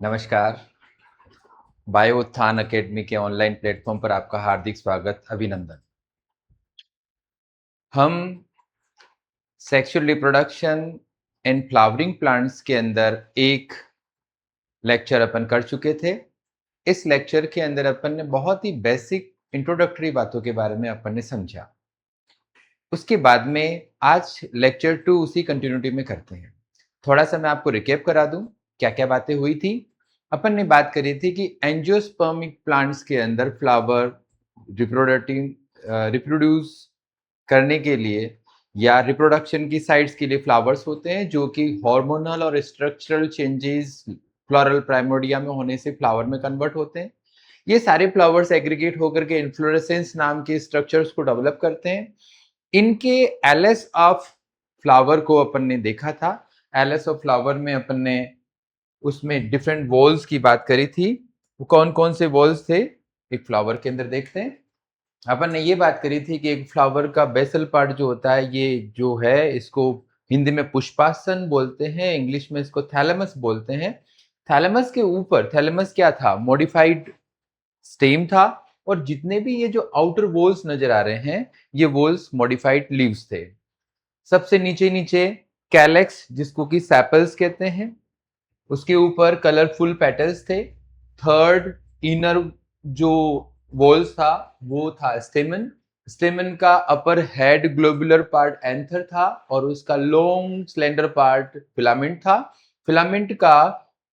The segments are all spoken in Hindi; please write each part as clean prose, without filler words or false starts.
नमस्कार। बायो उत्थान अकेडमी के ऑनलाइन प्लेटफॉर्म पर आपका हार्दिक स्वागत, अभिनंदन। हम sexual reproduction in flowering plants के अंदर एक लेक्चर अपन कर चुके थे। इस लेक्चर के अंदर अपन ने बहुत ही बेसिक इंट्रोडक्टरी बातों के बारे में अपन ने समझा। उसके बाद में आज लेक्चर 2 उसी कंटिन्यूटी में करते हैं। थोड़ा सा मैं आपको रिकैप करा दूं, क्या-क्या बातें हुई थी। अपन ने बात करी थी कि एंजियोस्पर्मिक प्लांट्स के अंदर फ्लावर रिप्रोड्यूस करने के लिए या रिप्रोडक्शन की साइट्स के लिए फ्लावर्स होते हैं, जो कि हार्मोनल और स्ट्रक्चरल चेंजेस फ्लोरल प्राइमोर्डिया में होने से फ्लावर में कन्वर्ट होते हैं। ये सारे फ्लावर्स एग्रीगेट होकर के इन्फ्लोरेसेंस नाम के स्ट्रक्चर्स को डेवलप करते हैं। इनके एलएस ऑफ फ्लावर को अपन ने देखा था। एलएस ऑफ फ्लावर में अपन ने उसमें डिफरेंट वॉल्स की बात करी थी। वो कौन कौन से वॉल्स थे, एक फ्लावर के अंदर देखते हैं। अपन ने ये बात करी थी कि एक फ्लावर का बेसल पार्ट जो होता है, ये जो है इसको हिंदी में पुष्पासन बोलते हैं, इंग्लिश में इसको थैलेमस बोलते हैं। थैलेमस के ऊपर, थैलेमस क्या था, मॉडिफाइड स्टेम था, और जितने भी ये जो आउटर वॉल्स नजर आ रहे हैं, ये वॉल्स मॉडिफाइड लीव्स थे। सबसे नीचे नीचे कैलेक्स, जिसको कि सेपल्स कहते हैं, उसके ऊपर कलरफुल पेटल्स थे। थर्ड इनर जो वॉल्स था वो था स्टेमन। स्टेमन का अपर हेड ग्लोबुलर पार्ट एंथर था, और उसका लॉन्ग स्लेंडर पार्ट फिलामेंट था। फिलामेंट का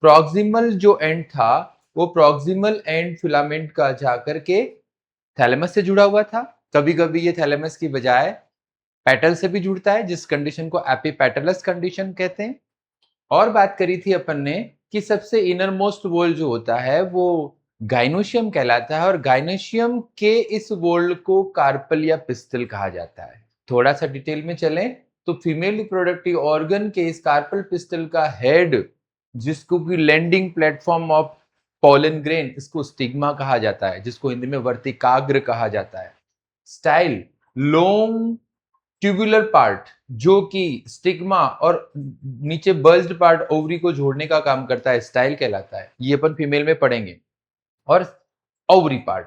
प्रॉक्सिमल जो एंड था, वो प्रॉक्सिमल एंड फिलामेंट का जाकर के थैलेमस से जुड़ा हुआ था। कभी कभी ये थैलेमस की बजाय पेटल से भी जुड़ता है, जिस कंडीशन को एपिपेटलस कंडीशन कहते हैं। और बात करी थी अपन ने कि सबसे इनर मोस्ट वॉल जो होता है वो गाइनोशियम कहलाता है, और गाइनोशियम के इस वॉल को कार्पल या पिस्टल कहा जाता है। थोड़ा सा डिटेल में चलें तो फीमेल रिप्रोडक्टिव ऑर्गन के इस कार्पल पिस्टल का हेड, जिसको कि landing platform of pollen grain, इसको स्टिग्मा कहा जाता है, जिसको हिंदी में वर्तिकाग्र कहा जाता है। स्टाइल, लॉन्ग ट्यूबुलर पार्ट, जो कि स्टिग्मा और नीचे बल्ज्ड पार्ट ओवरी को जोड़ने का काम करता है, स्टाइल कहलाता है। ये अपन फीमेल में पढ़ेंगे। और ओवरी पार्ट,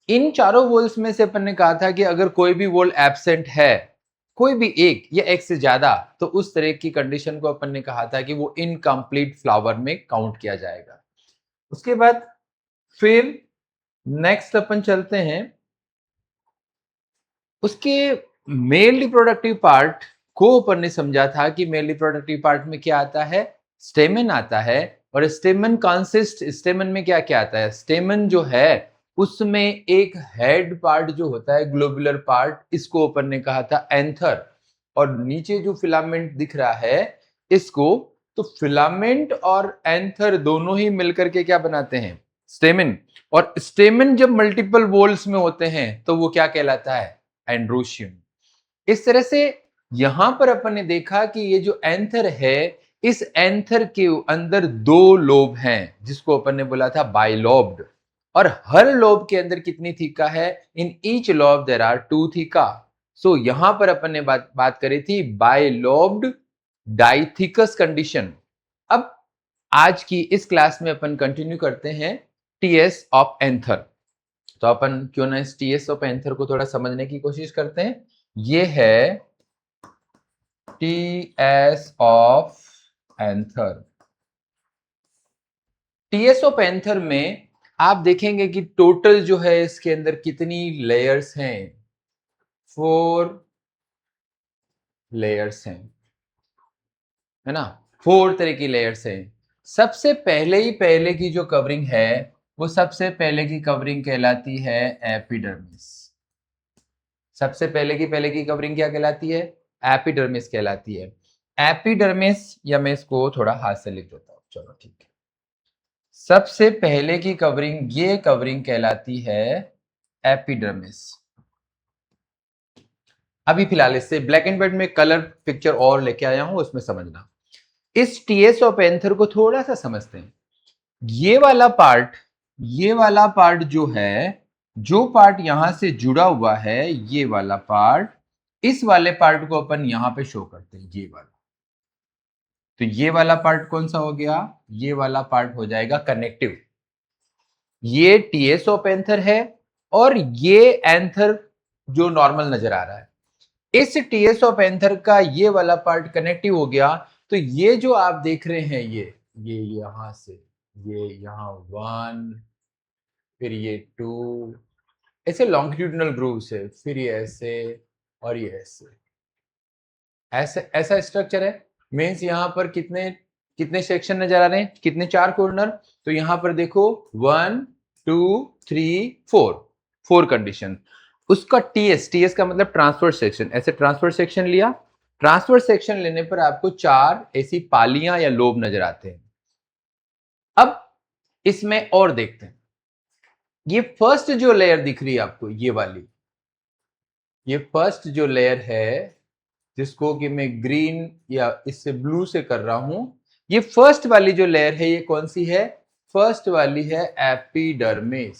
इन चारों वोल्स में से अपन ने कहा था कि अगर कोई भी वोल एब्सेंट है, कोई भी एक या एक से ज्यादा, तो उस तरह की कंडीशन को अपन ने कहा था कि वो इनकम्प्लीट फ्लावर में काउंट किया जाएगा। उसके बाद फिर नेक्स्ट अपन चलते हैं, उसके मेल रिप्रोडक्टिव पार्ट को अपन ने समझा था कि मेल रिप्रोडक्टिव पार्ट में क्या आता है, स्टेमन आता है। और स्टेमन कंसिस्ट, स्टेमन में क्या क्या आता है, स्टेमन जो है उसमें एक हेड पार्ट जो होता है ग्लोबुलर पार्ट, इसको अपन ने कहा था एंथर। और नीचे जो फिलामेंट दिख रहा है इसको, तो फिलामेंट और एंथर दोनों ही मिलकर के क्या बनाते हैं, स्टेमन। और स्टेमन जब मल्टीपल वोल्स में होते हैं तो वो क्या कहलाता है, एंड्रोशियम। इस तरह से यहां पर अपन ने देखा कि ये जो एंथर है, इस एंथर के अंदर दो लोब हैं, जिसको अपन ने बोला था बाइलोब्ड। और हर लोब के अंदर कितनी थीका है, in each lobe there are two theca. So यहां पर अपन ने बात करी थी बाइलोब्ड डाइथिकस कंडीशन। अब आज की इस क्लास में अपन कंटिन्यू करते हैं टीएस ऑफ एंथर। तो अपन क्यों ना इस टीएस ऑफ एंथर को थोड़ा समझने की कोशिश करते हैं। ये है TS of anther. TS of anther में आप देखेंगे कि टोटल जो है इसके अंदर कितनी लेयर्स हैं, 4 लेयर्स हैं, है ना। 4 तरह की लेयर्स हैं। सबसे पहले की जो कवरिंग है, वो सबसे पहले की कवरिंग कहलाती है एपिडर्मिस। सबसे पहले की कवरिंग क्या कहलाती है, एपिडर्मिस कहलाती है। एपिडर्मिस, या मैं इसको थोड़ा हाथ से लिख देता हूं, चलो ठीक है। सबसे पहले की कवरिंग, ये कवरिंग कहलाती है एपिडर्मिस। अभी फिलहाल इससे ब्लैक एंड व्हाइट में कलर पिक्चर और लेके आया हूं, उसमें समझना। इस टीएस ऑफ एंथर को थोड़ा सा समझते हैं। ये वाला पार्ट, ये वाला पार्ट जो है, जो पार्ट यहां से जुड़ा हुआ है, ये वाला पार्ट, इस वाले पार्ट को अपन यहां पे शो करते हैं, ये वाला। तो ये वाला पार्ट कौन सा हो गया? ये वाला पार्ट हो जाएगा कनेक्टिव। ये टीएस ऑफ एंथर है और ये एंथर जो नॉर्मल नजर आ रहा है, इस टीएस ऑफ एंथर का ये वाला पार्ट कनेक्टिव हो गया। तो ये जो आप देख रहे हैं, ये यहां से ये यहां 1, फिर ये 2, ऐसे लॉन्गिट्यूडिनल ग्रूव्स है, फिर ये ऐसे और ये ऐसे, ऐसे ऐसा स्ट्रक्चर है। मीन्स यहां पर कितने कितने सेक्शन नजर आ रहे हैं? कितने? 4 कॉर्नर। तो यहां पर देखो 1 2 3 4, 4 कंडीशन। उसका टीएस का मतलब ट्रांसफर सेक्शन, ऐसे ट्रांसफर सेक्शन लिया। ट्रांसफर सेक्शन लेने पर आपको 4 ऐसी पालियां या लोब नजर आते हैं। अब इसमें और देखते हैं, ये फर्स्ट जो लेयर दिख रही है आपको, ये वाली, ये फर्स्ट जो लेयर है जिसको कि मैं ग्रीन या इससे ब्लू से कर रहा हूं, ये फर्स्ट वाली जो लेयर है, ये कौन सी है? फर्स्ट वाली है एपिडर्मिस।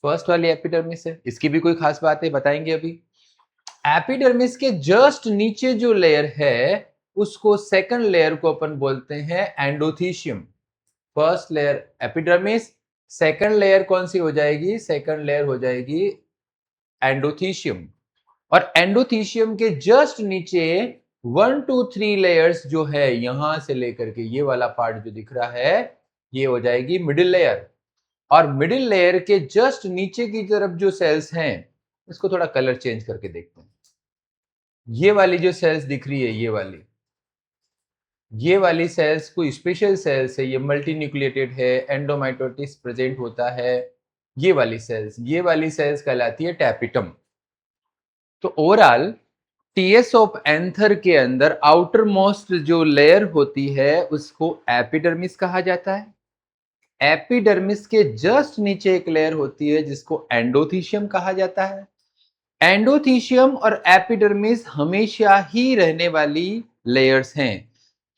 फर्स्ट वाली एपिडर्मिस है। इसकी भी कोई खास बात है, बताएंगे अभी। एपिडर्मिस के जस्ट नीचे जो लेयर है उसको, सेकंड लेयर को अपन बोलते हैं endothecium. First layer epidermis, second layer कौन सी हो जाएगी? सेकंड लेयर हो जाएगी एंडोथीशियम। और एंडोथीशियम के जस्ट नीचे 1 2 3 लेयर्स जो है, यहां से लेकर के ये वाला पार्ट जो दिख रहा है, ये हो जाएगी मिडिल लेयर। और मिडिल लेयर के जस्ट नीचे की तरफ जो सेल्स हैं, इसको थोड़ा कलर चेंज करके देखते हैं। ये वाली जो सेल्स दिख रही है, ये वाली सेल्स कोई स्पेशल सेल्स है, ये मल्टी न्यूक्लिएटेड है, एंडोमाइटोटिस प्रेजेंट होता है। ये वाली सेल्स कहलाती है टैपिटम। तो ओवरऑल टीएस ऑफ एंथर के अंदर आउटर मोस्ट जो लेयर होती है उसको एपिडर्मिस कहा जाता है। एपिडर्मिस के जस्ट नीचे एक लेयर होती है जिसको एंडोथीशियम कहा जाता है। एंडोथीशियम और एपिडर्मिस हमेशा ही रहने वाली लेयर्स हैं,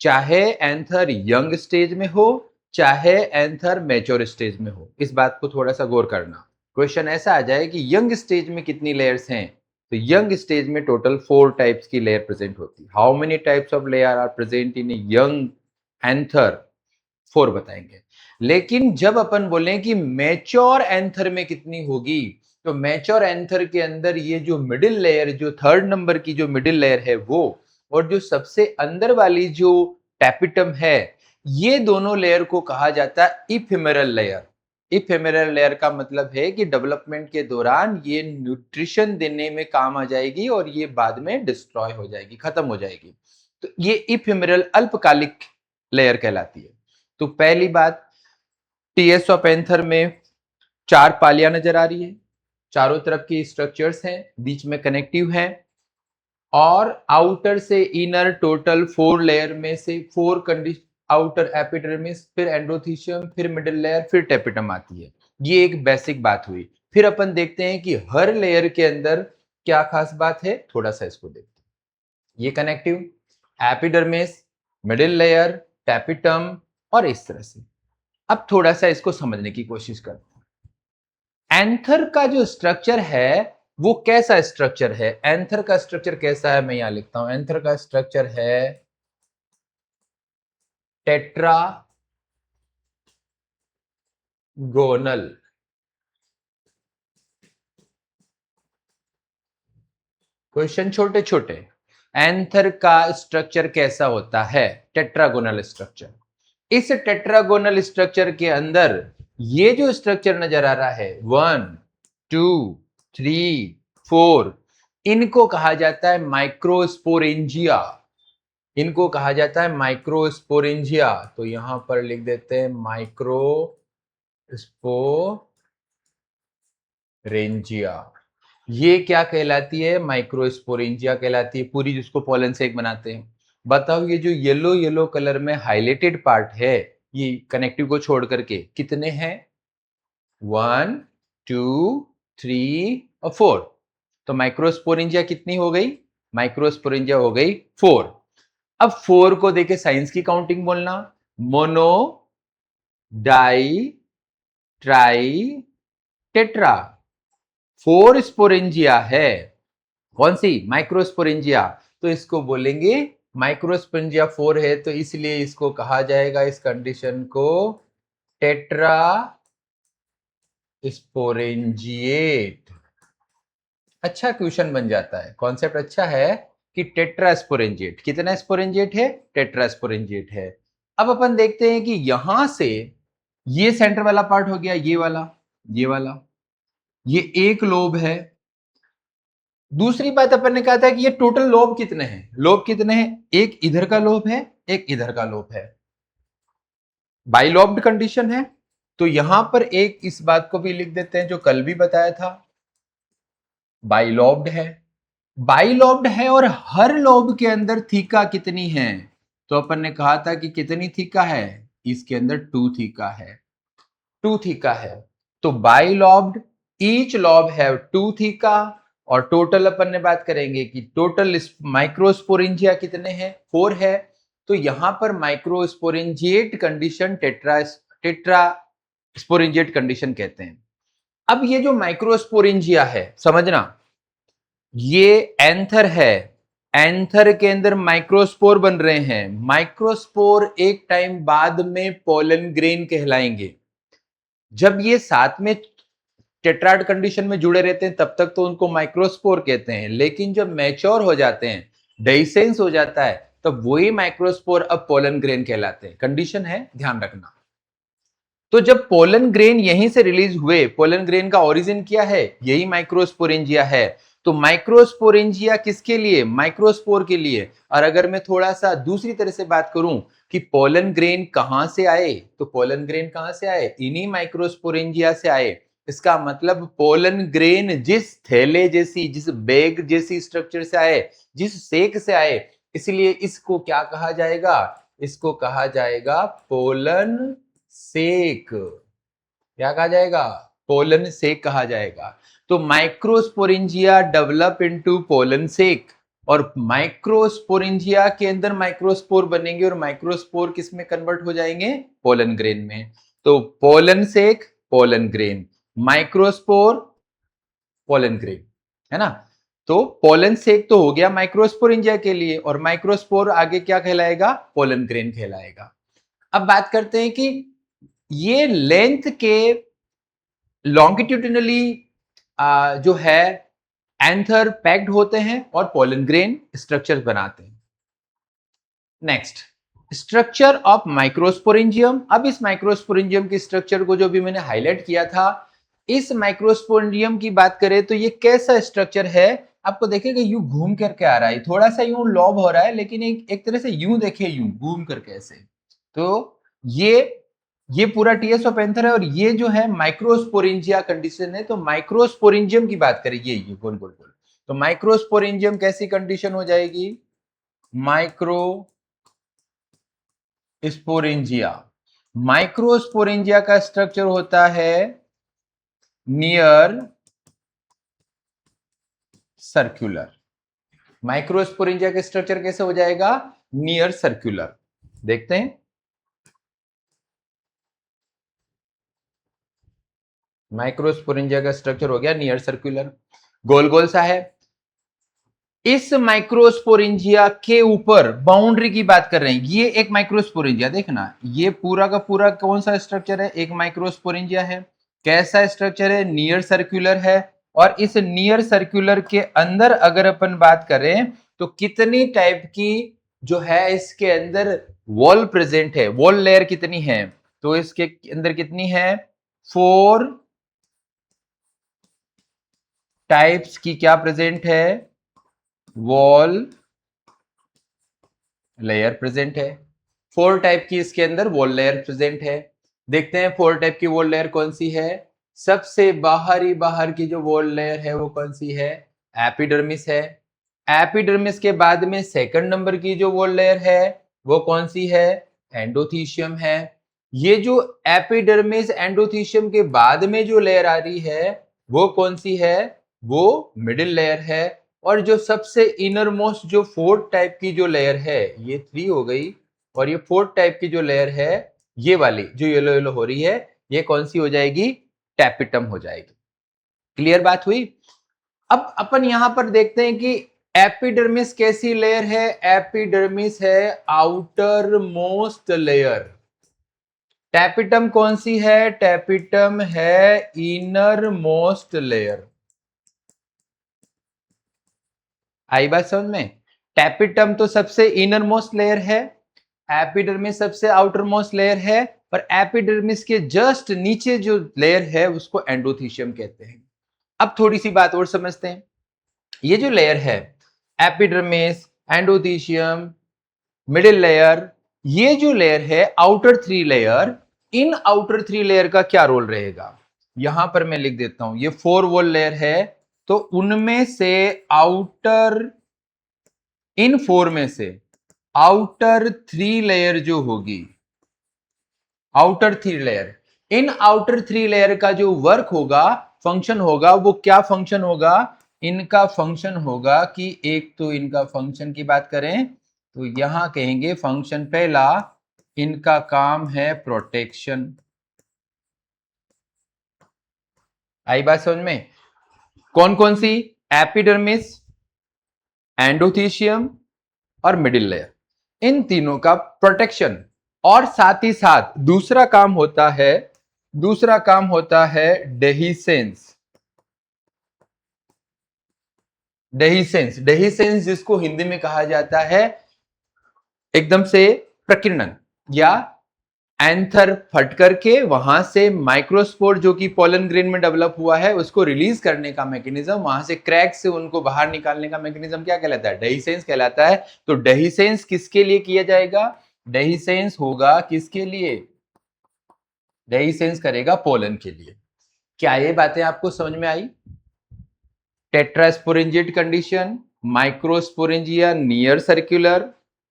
चाहे एंथर यंग स्टेज में हो, चाहे एंथर मैच्योर स्टेज में हो। इस बात को थोड़ा सा गौर करना। क्वेश्चन ऐसा आ जाए कि यंग स्टेज में कितनी लेयर्स हैं, तो यंग स्टेज में टोटल 4 टाइप्स की लेयर प्रेजेंट होती है। How many types of layer are present in a young anther? 4 बताएंगे। लेकिन जब अपन बोलें कि मैच्योर एंथर में कितनी होगी, तो मैच्योर एंथर के अंदर ये जो मिडिल लेयर, जो 3rd नंबर की जो मिडिल लेयर है वो, और जो सबसे अंदर वाली जो टैपिटम है, ये दोनों लेयर को कहा जाता है इफेमेरल लेयर। इफेमेरल लेयर का मतलब है कि डेवलपमेंट के दौरान ये न्यूट्रिशन देने में काम आ जाएगी और ये बाद में डिस्ट्रॉय हो जाएगी, खत्म हो जाएगी। तो ये इफेमेरल अल्पकालिक लेयर कहलाती है। तो पहली बात, टीएस ऑफ एंथर में 4 पालियां नजर आ रही है, चारों तरफ की स्ट्रक्चर्स हैं, बीच में कनेक्टिव हैं, और आउटर से इनर टोटल 4 लेयर में से 4 कंडीशन, आउटर एपिडर्मिस, फिर एंडोथीशियम, फिर मिडिल लेयर, फिर टेपिटम आती है। ये एक बेसिक बात हुई। फिर अपन देखते हैं कि हर लेयर के अंदर क्या खास बात है, थोड़ा सा इसको देखते हैं। ये connective, epidermis, middle layer, tapetum, और इस तरह से। अब थोड़ा सा इसको समझने की कोशिश करते हैं। एंथर का जो स्ट्रक्चर है वो कैसा स्ट्रक्चर है? एंथर का स्ट्रक्चर कैसा है, मैं यहां लिखता हूं। एंथर का स्ट्रक्चर है टेट्रागोनल। क्वेश्चन छोटे छोटे। एंथर का स्ट्रक्चर कैसा होता है? Tetragonal structure. इस टेट्रागोनल स्ट्रक्चर के अंदर ये जो स्ट्रक्चर नजर आ रहा है, 1 2 3 4, इनको कहा जाता है माइक्रोस्पोरेंजिया। इनको कहा जाता है माइक्रोस्पोरेंजिया। तो यहां पर लिख देते हैं माइक्रोस्पोरेंजिया। ये क्या कहलाती है? माइक्रोस्पोरेंजिया कहलाती है पूरी, जिसको पोलन से एक बनाते हैं। बताओ, ये जो येलो येलो कलर में हाईलाइटेड पार्ट है, ये कनेक्टिव को छोड़ करके कितने हैं? 1 2 3 और 4। तो माइक्रोस्पोरेंजिया कितनी हो गई? माइक्रोस्पोरेंजिया हो गई 4। अब 4 को देके साइंस की काउंटिंग बोलना। Mono, di, tri, tetra. 4 sporangia है। कौन सी? माइक्रोस्पोरेंजिया। तो इसको बोलेंगे माइक्रोस्पोरेंजिया 4 है तो इसलिए इसको कहा जाएगा, इस कंडीशन को, टेट्रा स्पोरेंजिएट। अच्छा क्वेश्चन बन जाता है, कॉन्सेप्ट अच्छा है कि टेट्रा स्पोरेंजिएट, कितना स्पोरेंजिएट है, टेट्रा स्पोरेंजिएट है। अब अपन देखते हैं कि यहां से ये सेंटर वाला पार्ट हो गया, ये वाला, ये वाला, ये एक लोब है। दूसरी बात अपन ने कहा था कि ये टोटल लोब कितने हैं, लोब कितने हैं, एक इधर का लोब है, एक इधर का लोब है, बाइलॉब्ड कंडीशन है। तो यहां पर एक इस बात को भी लिख देते हैं जो कल भी बताया था, बाइलॉब्ड है, बाइलॉब्ड है और हर लोब के अंदर थीका कितनी है, तो अपन ने कहा था कि कितनी थीका है, इसके अंदर 2 थीका है, 2 थीका है। तो बाइलॉब्ड, ईच लॉब हैव 2 थीका, और टोटल अपन ने बात करेंगे कि टोटल माइक्रोस्पोरेंजिया कितने हैं, 4 है। तो यहां पर microsporangiate condition tetra sporangiate condition कहते हैं। अब ये जो माइक्रोस्पोरेंजिया है, समझना, ये एंथर है, एंथर के अंदर माइक्रोस्पोर बन रहे हैं, माइक्रोस्पोर एक टाइम बाद में पोलन ग्रेन कहलाएंगे। जब ये साथ में टेट्राड कंडीशन में जुड़े रहते हैं तब तक तो उनको माइक्रोस्पोर कहते हैं, लेकिन जब मैच्योर हो जाते हैं, डेhiscence हो जाता है, तब वही माइक्रोस्पोर अब पोलन ग्रेन कहलाते हैं। कंडीशन है, ध्यान रखना। तो जब पोलन ग्रेन यहीं से रिलीज हुए, पोलन ग्रेन का ओरिजिन क्या है, यही माइक्रोस्पोरेंजिया है। तो माइक्रोस्पोरेंजिया किसके लिए, माइक्रोस्पोर के लिए। और अगर मैं थोड़ा सा दूसरी तरह से बात करूं कि पोलन ग्रेन कहां से आए, तो पोलन ग्रेन कहां से आए, इन्हीं माइक्रोस्पोरेंजिया से आए। इसका मतलब पोलन ग्रेन जिस थैले जैसी, जिस बैग जैसी स्ट्रक्चर से आए, जिस सेक से आए, इसलिए इसको क्या कहा जाएगा, इसको कहा जाएगा पोलन सेक। क्या कहा जाएगा, पोलन सेक कहा जाएगा। तो माइक्रोस्पोरेंजिया डेवलप इनटू पोलन सेक, और माइक्रोस्पोरेंजिया के अंदर माइक्रोस्पोर बनेंगे, और माइक्रोस्पोर किस में कन्वर्ट हो जाएंगे, पोलन ग्रेन में। तो pollen sac, pollen grain, microspore, pollen grain, है ना। तो पोलन सेक तो हो गया माइक्रोस्पोरेंजिया के लिए, और माइक्रोस्पोर आगे क्या कहलाएगा, पोलन ग्रेन कहलाएगा। अब बात करते हैं कि ये लेंथ के लॉन्गिट्यूडिनली जो है एंथर पैक्ड होते हैं और पोलन ग्रेन स्ट्रक्चर बनाते हैं। Next, structure of microsporangium. अब इस माइक्रोस्पोरेंजियम की स्ट्रक्चर को जो भी मैंने हाईलाइट किया था, इस माइक्रोस्पोरेंजियम की बात करें तो ये कैसा स्ट्रक्चर है, आपको देखेगा यूं घूम करके आ रहा है, थोड़ा सा यूं लॉब हो रहा है, लेकिन एक तरह से यूं देखे, यूं घूम करके ऐसे। तो ये पूरा टीएस ऑफ एंथर है, और ये जो है माइक्रोस्पोरेंजिया कंडीशन है। तो माइक्रोस्पोरेंजियम की बात करें, ये गोल गोल गोल, तो माइक्रोस्पोरेंजियम कैसी कंडीशन हो जाएगी, माइक्रो स्पोरेंजिया। माइक्रोस्पोरेंजिया का स्ट्रक्चर होता है नियर सर्कुलर। माइक्रोस्पोरेंजिया का स्ट्रक्चर कैसे हो जाएगा, नियर सर्कुलर। देखते हैं, माइक्रोस्पोरेंजिया का स्ट्रक्चर हो गया नियर सर्कुलर, गोल गोल सा है। इस माइक्रोस्पोरेंजिया के ऊपर बाउंड्री की बात कर रहे हैं, ये एक माइक्रोस्पोरेंजिया, देखना ये पूरा का पूरा कौन सा स्ट्रक्चर है, एक माइक्रोस्पोरेंजिया है। कैसा स्ट्रक्चर है, नियर सर्कुलर है। और इस नियर सर्कुलर के अंदर अगर अपन बात करें तो कितनी टाइप की जो है इसके अंदर वॉल प्रेजेंट है, वॉल लेयर कितनी है, तो इसके अंदर कितनी है, 4 टाइप्स की क्या प्रेजेंट है, वॉल लेयर प्रेजेंट है। 4 टाइप की इसके अंदर वॉल लेयर प्रेजेंट है। देखते हैं 4 टाइप की वॉल लेयर कौन सी है। सबसे बाहर की जो वॉल लेयर है वो कौन सी है, एपिडर्मिस है। एपिडर्मिस के बाद में सेकंड नंबर की जो वॉल लेयर है वो कौन सी है, एंडोथीशियम है। ये जो एपिडर्मिस एंडोथीशियम के बाद में जो लेयर आ रही है वो कौन सी है, वो मिडिल लेयर है। और जो सबसे इनर मोस्ट जो 4th टाइप की जो लेयर है, ये 3 हो गई, और ये 4th टाइप की जो लेयर है, ये वाली जो येलो येलो हो रही है, ये कौन सी हो जाएगी, टैपिटम हो जाएगी। क्लियर बात हुई। अब अपन यहां पर देखते हैं कि एपिडर्मिस कैसी लेयर है? एपिडर्मिस है आउटर मोस्ट लेयर। टैपिटम कौन सी है? टैपिटम है इनर मोस्ट लेयर। आई बात समझ में? टैपिटम तो सबसे इनर मोस्ट लेयर है, एपिडर्मिस सबसे आउटर मोस्ट लेयर है, पर एपिडर्मिस के जस्ट नीचे जो लेयर है उसको एंडोथीशियम कहते हैं। अब थोड़ी सी बात और समझते हैं। ये जो लेयर है एपिडर्मिस, एंडोथीशियम, मिडिल लेयर, ये जो लेयर है आउटर थ्री लेयर, इन आउटर थ्री लेयर का क्या रोल रहेगा? यहां पर मैं लिख देता हूं, ये 4 वॉल लेयर है, तो उनमें से आउटर, इन 4 में से आउटर थ्री लेयर जो होगी, आउटर थ्री लेयर, इन आउटर थ्री लेयर का जो वर्क होगा, फंक्शन होगा, वो क्या फंक्शन होगा? इनका फंक्शन होगा कि एक तो इनका फंक्शन की बात करें तो यहां कहेंगे फंक्शन पहला, इनका काम है प्रोटेक्शन। आई बात समझ में? कौन कौन सी? एपिडर्मिस, एंडोथीशियम और मिडिल लेयर, इन तीनों का प्रोटेक्शन। और साथ ही साथ दूसरा काम होता है डेहिसेंस। डेहिसेंस जिसको हिंदी में कहा जाता है एकदम से प्रकीर्णन, या एंथर फट करके वहां से माइक्रोस्पोर जो कि पोलन ग्रेन में डेवलप हुआ है उसको रिलीज करने का मैकेनिज्म, वहां से क्रैक से उनको बाहर निकालने का मैकेनिज्म क्या कहलाता है? डेहिसेंस कहलाता है। तो डेहिसेंस किसके लिए किया जाएगा? डेहिसेंस होगा किसके लिए? डेहिसेंस करेगा पोलन के लिए। क्या ये बातें आपको समझ में आई? Tetrasporangiate condition, microsporangia near circular,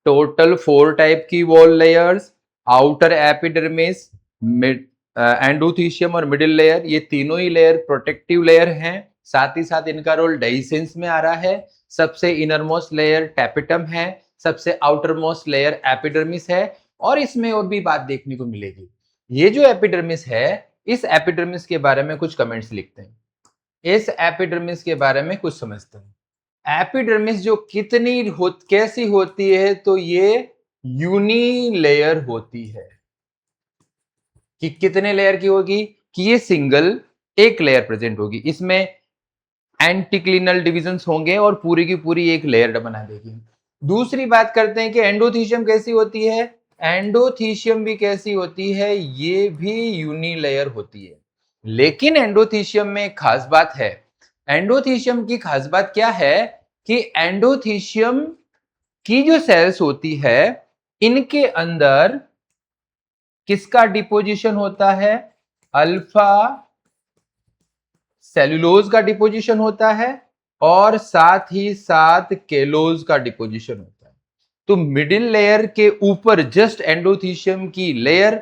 total 4 type की wall layers, outer epidermis, endothecium और मिडिल लेयर, ये तीनों ही लेयर प्रोटेक्टिव लेयर हैं। साथ ही साथ इनका रोल डेहिसेंस में आ रहा है। सबसे इनरमोस्ट लेयर टैपिटम है, सबसे आउटर मोस्ट लेयर एपिडर्मिस है। और इसमें और भी बात देखने को मिलेगी, ये जो एपिडर्मिस है, इस एपिडर्मिस के बारे में कुछ कमेंट्स लिखते हैं, इस एपिडर्मिस के बारे में कुछ समझते हैं। एपिडर्मिस जो कैसी होती है, तो ये यूनी लेयर होती है। कि कितने लेयर की होगी? कि ये सिंगल एक लेयर प्रेजेंट होगी, इसमें एंटीक्लिनल डिविजन्स होंगे और पूरी की पूरी एक लेयर बना देगी। दूसरी बात करते हैं कि एंडोथीशियम कैसी होती है? एंडोथीशियम भी कैसी होती है? ये भी यूनी लेयर होती है। लेकिन एंडोथीशियम में एक खास बात है। एंडोथीशियम की खास बात क्या है? कि एंडोथीशियम की जो सेल्स होती है, इनके अंदर किसका डिपोजिशन होता है? अल्फा सेलुलोज का डिपोजिशन होता है और साथ ही साथ केलोज का डिपोजिशन होता है। तो मिडिल लेयर के ऊपर जस्ट एंडोथीशियम की लेयर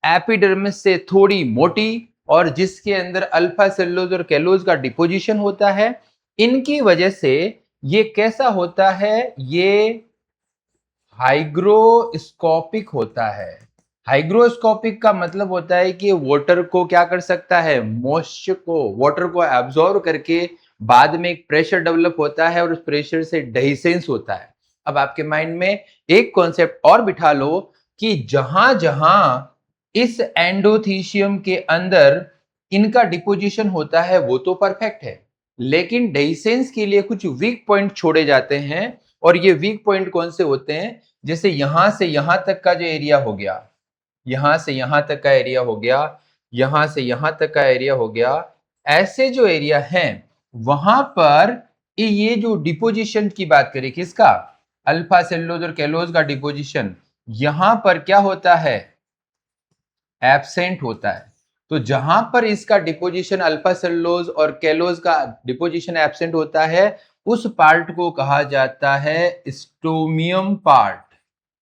एपिडर्मिस से थोड़ी मोटी और जिसके अंदर अल्फा सेलुलोज और केलोज का डिपोजिशन होता है, इनकी वजह से ये कैसा होता है? ये हाइग्रोस्कोपिक होता है। हाइग्रोस्कोपिक का मतलब होता है कि वाटर को क्या कर सकता है? मॉइस्चर को, वाटर को एब्जॉर्ब करके बाद में एक प्रेशर डेवलप होता है और उस प्रेशर से डेहिसेंस होता है। अब आपके माइंड में एक कॉन्सेप्ट और बिठा लो कि जहां जहां इस एंडोथीशियम के अंदर इनका डिपोजिशन होता है वो तो परफेक्ट है, लेकिन डेहिसेंस के लिए कुछ वीक पॉइंट छोड़े जाते हैं। और ये वीक पॉइंट कौन से होते हैं? जैसे यहां से यहां तक का जो एरिया हो गया, यहां से यहां तक का एरिया हो गया, यहां से यहां तक का एरिया हो गया, ऐसे जो एरिया हैं वहां पर ये जो डिपोजिशन की बात करें किसका? अल्फा सेलुलोज और केलोज का डिपोजिशन यहां पर क्या होता है? एब्सेंट होता है। तो जहां पर इसका डिपोजिशन अल्फा सेलुलोज और केलोज का डिपोजिशन एब्सेंट होता है, उस पार्ट को कहा जाता है स्टोमियम पार्ट।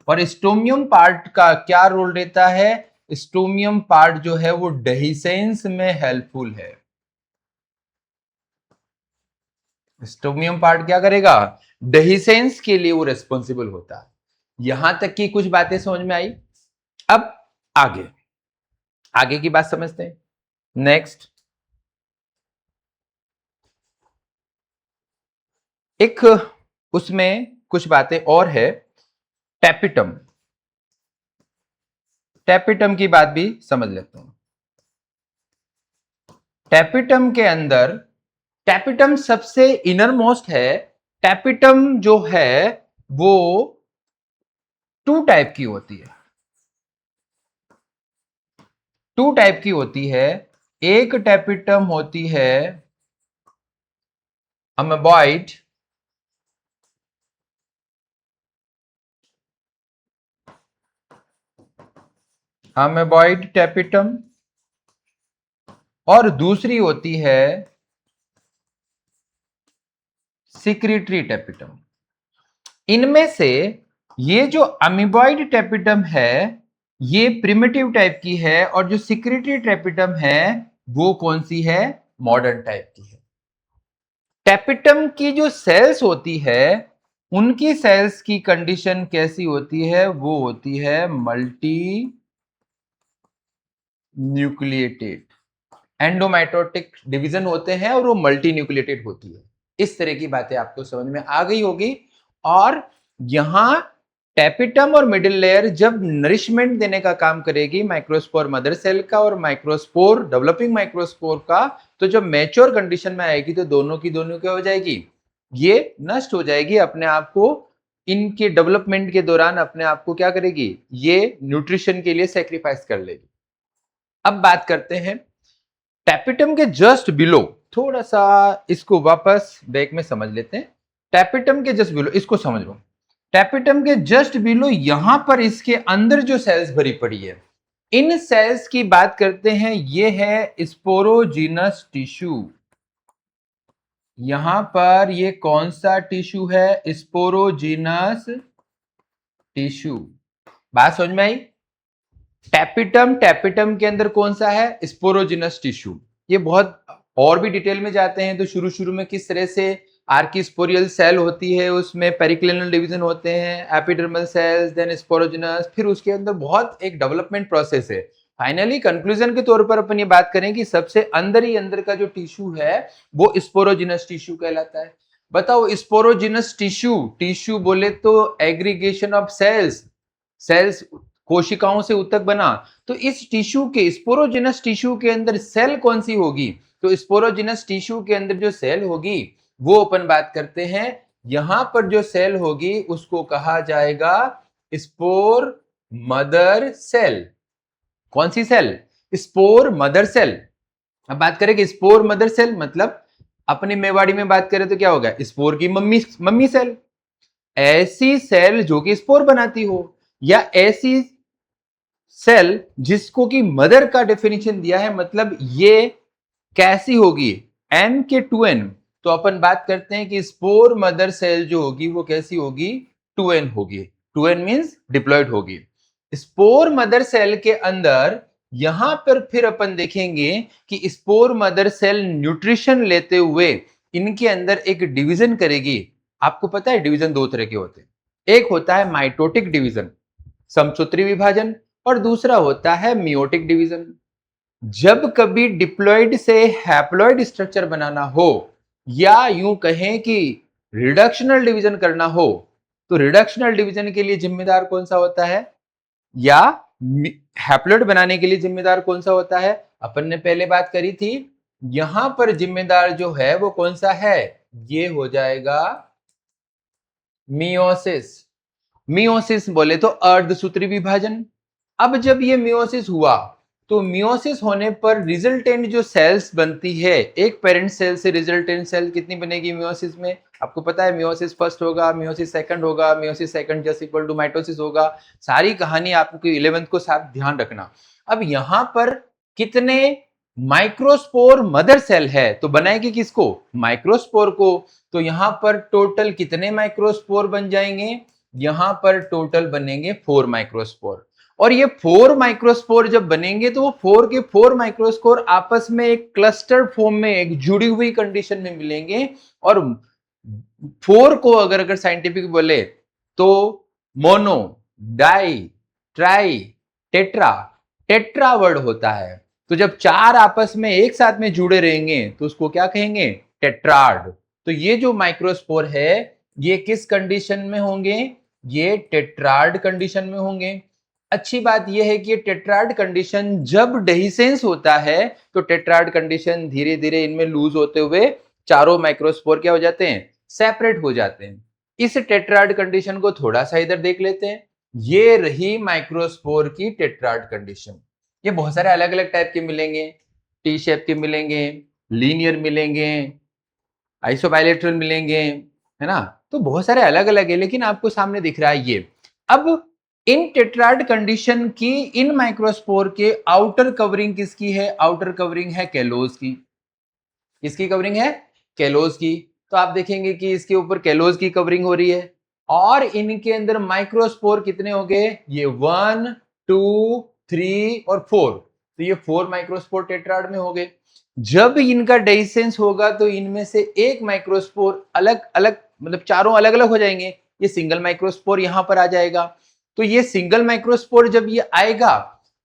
और स्टोमियम पार्ट का क्या रोल रहता है? स्टोमियम पार्ट जो है वो डेहिसेंस में हेल्पफुल है। स्टोमियम पार्ट क्या करेगा? डेहिसेंस के लिए वो रेस्पॉन्सिबल होता है। यहां तक की कुछ बातें समझ में आई। अब आगे आगे की बात समझते हैं। नेक्स्ट, एक उसमें कुछ बातें और है। टैपिटम, टैपिटम की बात भी समझ लेते हैं। टैपिटम के अंदर, टैपिटम सबसे इनर मोस्ट है। टैपिटम जो है वो टू टाइप की होती है, टू टाइप की होती है। एक टैपिटम होती है अमेबॉइड, अमेबॉइड टैपिटम, और दूसरी होती है सिक्रीटरी टैपिटम। इनमें से ये जो अमीबॉइड टैपिटम है ये प्रिमिटिव टाइप की है, और जो सिक्रीटरी टैपिटम है वो कौन सी है? मॉडर्न टाइप की है। टैपिटम की जो सेल्स होती है उनकी सेल्स की कंडीशन कैसी होती है? वो होती है मल्टी न्यूक्लिएटेड, एंडोमाइटोटिक डिवीजन होते हैं और वो मल्टी न्यूक्लिएटेड होती है। इस तरह की बातें आपको समझ में आ गई होगी। और यहां टैपिटम और मिडिल लेयर जब नरिशमेंट देने का काम करेगी माइक्रोस्पोर मदर सेल का और माइक्रोस्पोर डेवलपिंग माइक्रोस्पोर का, तो जब मैच्योर कंडीशन में आएगी तो दोनों की दोनों क्या हो जाएगी? ये नष्ट हो जाएगी अपने आप को। इनके डेवलपमेंट के दौरान अपने आप को क्या करेगी? ये न्यूट्रिशन के लिए सेक्रीफाइस कर लेगी। अब बात करते हैं टैपिटम के जस्ट बिलो, थोड़ा सा इसको वापस बैक में समझ लेते हैं। टैपिटम के जस्ट बिलो, इसको समझ लो। टैपिटम के जस्ट बिलो यहां पर इसके अंदर जो सेल्स भरी पड़ी है, इन सेल्स की बात करते हैं। ये है स्पोरोजिनस टिश्यू। यहां पर ये कौन सा टिश्यू है? Sporogenous tissue. बात समझ में आई? टैपिटम, टैपिटम के अंदर कौन सा है? Sporogenous tissue. ये बहुत और भी डिटेल में जाते हैं तो शुरू शुरू में किस तरह से आर्किस्पोरियल सेल होती है, उसमें पेरिक्लिनल डिवीजन होते हैं, एपिडर्मल सेल्स, देन स्पोरोजिनस, फिर उसके अंदर बहुत एक डेवलपमेंट प्रोसेस है। फाइनली कंक्लूजन के तौर पर अपन ये बात करें कि सबसे अंदर ही अंदर का जो टिश्यू है वो स्पोरोजिनस टिश्यू कहलाता है। बताओ स्पोरोजिनस टिश्यू, टिश्यू बोले तो एग्रीगेशन ऑफ सेल्स, सेल्स कोशिकाओं से उत्तक बना। तो इस टिश्यू के, स्पोरोजिनस टिश्यू के अंदर सेल कौन सी होगी? तो स्पोरोजिनस टिश्यू के अंदर जो सेल होगी वो अपन बात करते हैं। यहां पर जो सेल होगी उसको कहा जाएगा स्पोर मदर सेल। कौन सी सेल? Spore mother cell. अब बात करें कि स्पोर मदर सेल मतलब अपने मेवाड़ी में बात करें तो क्या होगा? स्पोर की मम्मी, मम्मी सेल। ऐसी सेल जो कि स्पोर बनाती हो, या ऐसी सेल जिसको कि मदर का डेफिनेशन दिया है, मतलब ये कैसी होगी? एन के 2n। तो अपन बात करते हैं कि स्पोर मदर सेल जो होगी वो कैसी होगी? 2n होगी। 2n मींस डिप्लॉयड होगी। स्पोर मदर सेल के अंदर यहां पर फिर अपन देखेंगे कि स्पोर मदर सेल न्यूट्रिशन लेते हुए इनके अंदर एक डिवीजन करेगी। आपको पता है डिवीजन दो तरह के होते हैं। एक होता है माइटोटिक डिवीजन, समसूत्री विभाजन, और दूसरा होता है मियोटिक डिवीजन। जब कभी डिप्लॉइड से हैप्लॉइड स्ट्रक्चर बनाना हो, या यूं कहें कि रिडक्शनल डिवीजन करना हो, तो रिडक्शनल डिवीजन के लिए जिम्मेदार कौन सा होता है, या हैप्लॉइड बनाने के लिए जिम्मेदार कौन सा होता है? अपन ने पहले बात करी थी, यहां पर जिम्मेदार जो है वो कौन सा है? ये हो जाएगा मियोसिस। मियोसिस बोले तो अर्धसूत्री विभाजन। अब जब ये मियोसिस हुआ तो मियोसिस होने पर रिजल्टेंट जो सेल्स बनती है, एक पेरेंट सेल से रिजल्टेंट सेल कितनी बनेगी मियोसिस में? आपको पता है मियोसिस फर्स्ट होगा, मियोसिस सेकंड होगा, meiosis second just equal to mitosis होगा। सारी कहानी आपको 11th को साथ ध्यान रखना। अब यहां पर कितने माइक्रोस्पोर मदर सेल है तो बनाएगी किसको? माइक्रोस्पोर को। तो यहां पर टोटल कितने माइक्रोस्पोर बन जाएंगे? यहां पर टोटल बनेंगे 4 माइक्रोस्पोर। और ये 4 माइक्रोस्पोर जब बनेंगे तो वो 4 के 4 माइक्रोस्पोर आपस में एक क्लस्टर फॉर्म में एक जुड़ी हुई कंडीशन में मिलेंगे। और 4 को अगर साइंटिफिक बोले तो mono, di, tri, tetra, tetra word होता है। तो जब 4 आपस में एक साथ में जुड़े रहेंगे तो उसको क्या कहेंगे? टेट्राड। तो ये जो माइक्रोस्पोर है ये किस कंडीशन में होंगे? ये टेट्राड कंडीशन में होंगे। अच्छी बात यह है कि ये टेट्राड कंडीशन जब डेहिसेंस होता है तो टेट्राड कंडीशन धीरे धीरे इनमें लूज होते हुए चारों माइक्रोस्पोर क्या हो जाते हैं? सेपरेट हो जाते हैं। इस टेट्राड कंडीशन को थोड़ा सा इधर देख लेते हैं। ये रही माइक्रोस्पोर की टेट्राड कंडीशन। ये बहुत सारे अलग अलग टाइप के मिलेंगे, टी शेप के मिलेंगे, लीनियर मिलेंगे, आइसोबाइलेटरल मिलेंगे, है ना? तो बहुत सारे अलग अलग है, लेकिन आपको सामने दिख रहा है ये। अब इन टेट्राड कंडीशन की इन माइक्रोस्पोर के आउटर कवरिंग किसकी है? आउटर कवरिंग है केलोज की। किसकी कवरिंग है? केलोज की। तो आप देखेंगे कि इसके ऊपर केलोज की कवरिंग हो रही है और इनके अंदर माइक्रोस्पोर कितने हो गए? ये 1 2 3 और 4। तो ये 4 माइक्रोस्पोर टेट्राड में हो गए। जब इनका डेहिसेंस होगा तो इनमें से एक माइक्रोस्पोर अलग अलग, मतलब चारों अलग अलग हो जाएंगे। ये सिंगल माइक्रोस्पोर यहां पर आ जाएगा। तो ये सिंगल माइक्रोस्पोर जब ये आएगा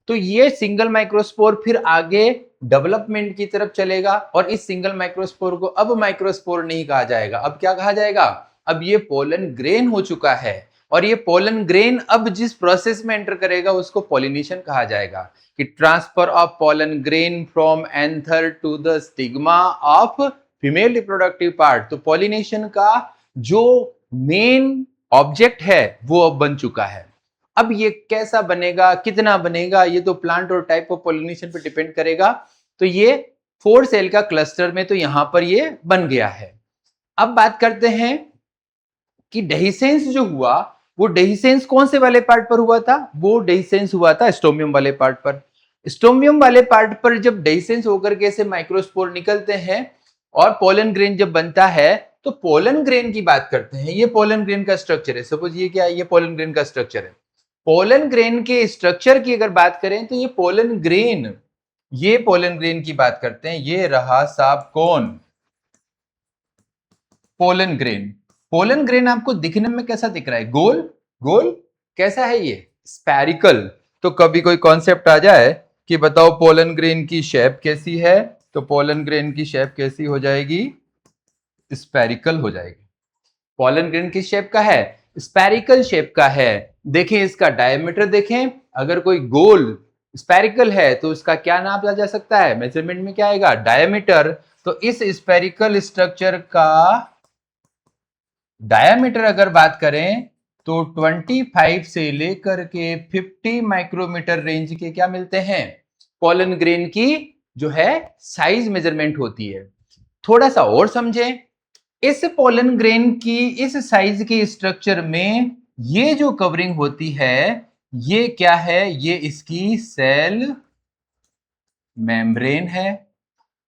तो ये सिंगल माइक्रोस्पोर फिर आगे डेवलपमेंट की तरफ चलेगा और इस सिंगल माइक्रोस्पोर को अब माइक्रोस्पोर नहीं कहा जाएगा। अब क्या कहा जाएगा? अब ये पोलन ग्रेन हो चुका है और ये पोलन ग्रेन अब जिस प्रोसेस में एंटर करेगा उसको पॉलिनेशन कहा जाएगा, कि transfer of pollen grain from anther to the stigma of female reproductive part. तो पॉलिनेशन का जो मेन ऑब्जेक्ट है वो अब बन चुका है। अब ये कैसा बनेगा, कितना बनेगा, ये तो प्लांट और टाइप ऑफ पॉलिनेशन पे डिपेंड करेगा। तो ये 4 सेल का क्लस्टर में तो यहां पर ये बन गया है। अब बात करते हैं कि डेहिसेंस जो हुआ वो डेहिसेंस कौन से वाले पार्ट पर हुआ था? वो डेहिसेंस हुआ था स्टोमियम वाले पार्ट पर। स्टोमियम वाले पार्ट पर जब डेहिसेंस होकर के से माइक्रोस्पोर निकलते हैं और पोलन ग्रेन जब बनता है तो पोलन ग्रेन की बात करते हैं। ये पोलन ग्रेन का स्ट्रक्चर है। सपोज ये क्या है? ये पोलन ग्रेन का स्ट्रक्चर है। पोलन ग्रेन के स्ट्रक्चर की अगर बात करें तो ये पोलन ग्रेन की बात करते हैं। ये रहा साहब कौन? Pollen grain. पोलन ग्रेन आपको दिखने में कैसा दिख रहा है? गोल गोल। कैसा है ये? स्फेरिकल। तो कभी कोई कॉन्सेप्ट आ जाए कि बताओ पोलन ग्रेन की शेप कैसी है, तो पोलन ग्रेन की शेप कैसी हो जाएगी? स्फेरिकल हो जाएगी। पोलन ग्रेन किस शेप का है? स्फेरिकल शेप का है। देखें इसका डायमीटर, देखें अगर कोई गोल स्फेरिकल है तो उसका क्या नापा जा सकता है? मेजरमेंट में क्या आएगा? डायमीटर। तो इस स्फेरिकल स्ट्रक्चर का डायमीटर अगर बात करें तो 25 से लेकर के 50 माइक्रोमीटर रेंज के क्या मिलते हैं? पोलन ग्रेन की जो है साइज मेजरमेंट होती है। थोड़ा सा और समझें, इस पोलन ग्रेन की इस साइज के स्ट्रक्चर में ये जो कवरिंग होती है ये क्या है? ये इसकी सेल मेम्ब्रेन है।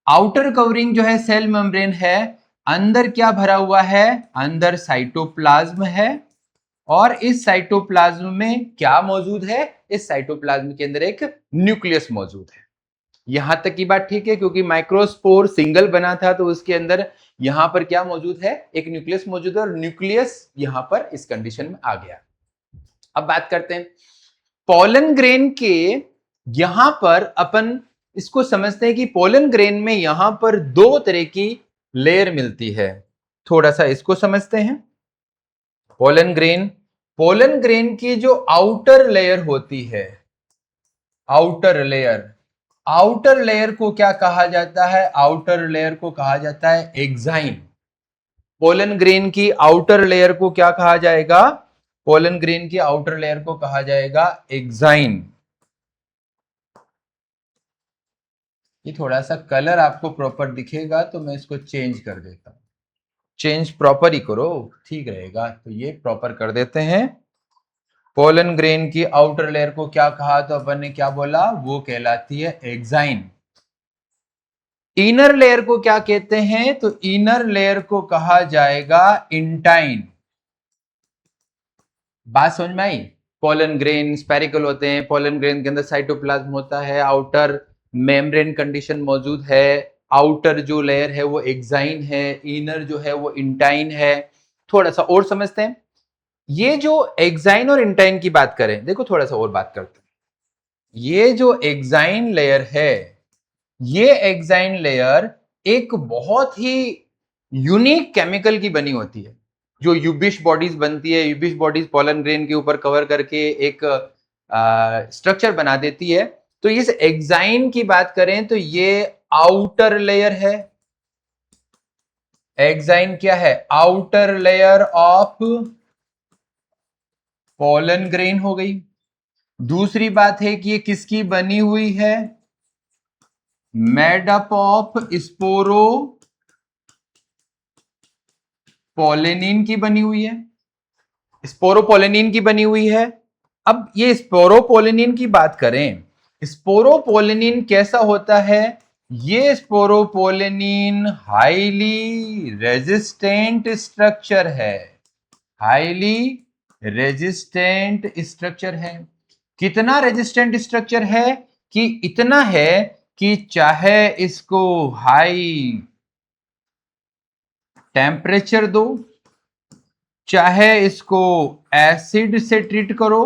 आउटर कवरिंग जो है सेल मेम्ब्रेन है। अंदर क्या भरा हुआ है? अंदर साइटोप्लाज्म है। और इस साइटोप्लाज्म में क्या मौजूद है? इस साइटोप्लाज्म के अंदर एक न्यूक्लियस मौजूद है। यहां तक की बात ठीक है, क्योंकि माइक्रोस्पोर सिंगल बना था तो उसके अंदर यहां पर क्या मौजूद है? एक न्यूक्लियस मौजूद है और न्यूक्लियस यहां पर इस कंडीशन में आ गया। अब बात करते हैं पोलन ग्रेन के। यहां पर अपन इसको समझते हैं कि पोलन ग्रेन में यहां पर 2 तरह की लेयर मिलती है। थोड़ा सा इसको समझते हैं। पोलन ग्रेन की जो आउटर लेयर होती है, आउटर लेयर को क्या कहा जाता है? आउटर लेयर को कहा जाता है एक्साइन। पोलन ग्रेन की आउटर लेयर को क्या कहा जाएगा? पोलन ग्रेन की आउटर लेयर को कहा जाएगा एक्साइन। ये थोड़ा सा कलर आपको प्रॉपर दिखेगा तो मैं इसको चेंज कर देता हूं। चेंज प्रॉपर ही करो, ठीक रहेगा। तो ये प्रॉपर कर देते हैं। पोलन ग्रेन की आउटर लेयर को क्या कहा? तो अपन ने क्या बोला? वो कहलाती है एक्साइन। इनर लेयर को क्या कहते हैं? तो इनर लेयर को कहा जाएगा इंटाइन। बात समझ में आई? पोलन ग्रेन स्पेरिकल होते हैं, पोलन ग्रेन के अंदर साइटोप्लाज्म होता है, आउटर मेम्ब्रेन कंडीशन मौजूद है, आउटर जो लेयर है वो एक्साइन है, इनर जो है वो इंटाइन है। थोड़ा सा और समझते हैं। ये जो एक्साइन और इंटाइन की बात करें, देखो थोड़ा सा और बात करते हैं। ये जो एक्साइन लेयर है, ये एक्साइन लेयर एक बहुत ही यूनिक केमिकल की बनी होती है। जो यूबिश बॉडीज बनती है, यूबिश बॉडीज पोलन ग्रेन के ऊपर कवर करके एक स्ट्रक्चर बना देती है। तो इस एक्साइन की बात करें तो ये आउटर लेयर है। एक्साइन क्या है? Outer layer of pollen grain हो गई। दूसरी बात है कि ये किसकी बनी हुई है? मेड अप ऑफ स्पोरो पोलेनिन की बनी हुई है। स्पोरोपोलेनिन की बनी हुई है। अब ये स्पोरोपोलेनिन की बात करें, स्पोरोपोलेनिन कैसा होता है? ये स्पोरोपोलेनिन हाईली रेजिस्टेंट स्ट्रक्चर है। हाईली रेजिस्टेंट स्ट्रक्चर है। कितना रेजिस्टेंट स्ट्रक्चर है? कि इतना है कि चाहे इसको हाई टेम्परेचर दो, चाहे इसको एसिड से ट्रीट करो,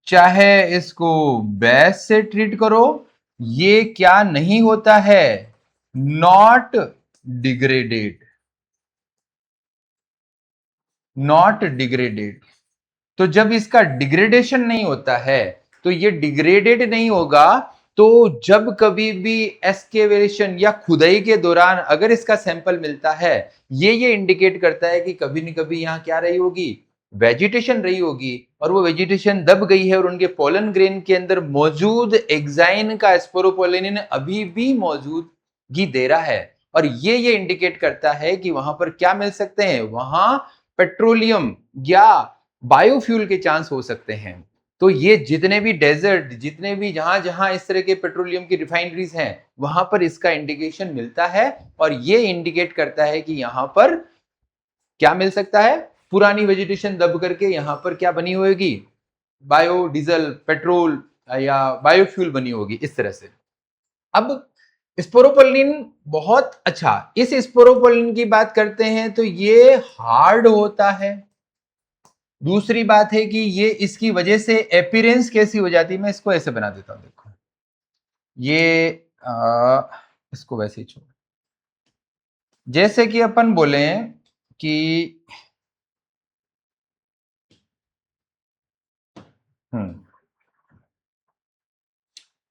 चाहे इसको बेस से ट्रीट करो, ये क्या नहीं होता है? Not degraded. Not degraded. तो जब इसका डिग्रेडेशन नहीं होता है तो ये डिग्रेडेड नहीं होगा। तो जब कभी भी एक्सकेवेशन या खुदाई के दौरान अगर इसका सैंपल मिलता है, ये इंडिकेट करता है कि कभी न कभी यहां क्या रही होगी? वेजिटेशन रही होगी, और वो वेजिटेशन दब गई है और उनके पोलन ग्रेन के अंदर मौजूद एक्साइन का स्पोरोपोलेनिन अभी भी मौजूदगी दे रहा है। और ये इंडिकेट करता है कि वहां पर क्या मिल सकते हैं? वहां पेट्रोलियम या बायोफ्यूल के चांस हो सकते हैं। तो ये जितने भी डेजर्ट, जितने भी जहां जहां इस तरह के पेट्रोलियम की रिफाइनरीज हैं, वहां पर इसका इंडिकेशन मिलता है। और ये इंडिकेट करता है कि यहां पर क्या मिल सकता है? पुरानी वेजिटेशन दब करके यहां पर क्या बनी होगी? बायोडीजल, पेट्रोल या बायोफ्यूल बनी होगी इस तरह से। अब स्पोरोपोलिन बहुत अच्छा, इस स्पोरोपोलिन की बात करते हैं तो ये हार्ड होता है। दूसरी बात है कि ये इसकी वजह से अपीयरेंस कैसी हो जाती है? मैं इसको ऐसे बना देता हूं, देखो ये इसको वैसे ही छोड़, जैसे कि अपन बोले कि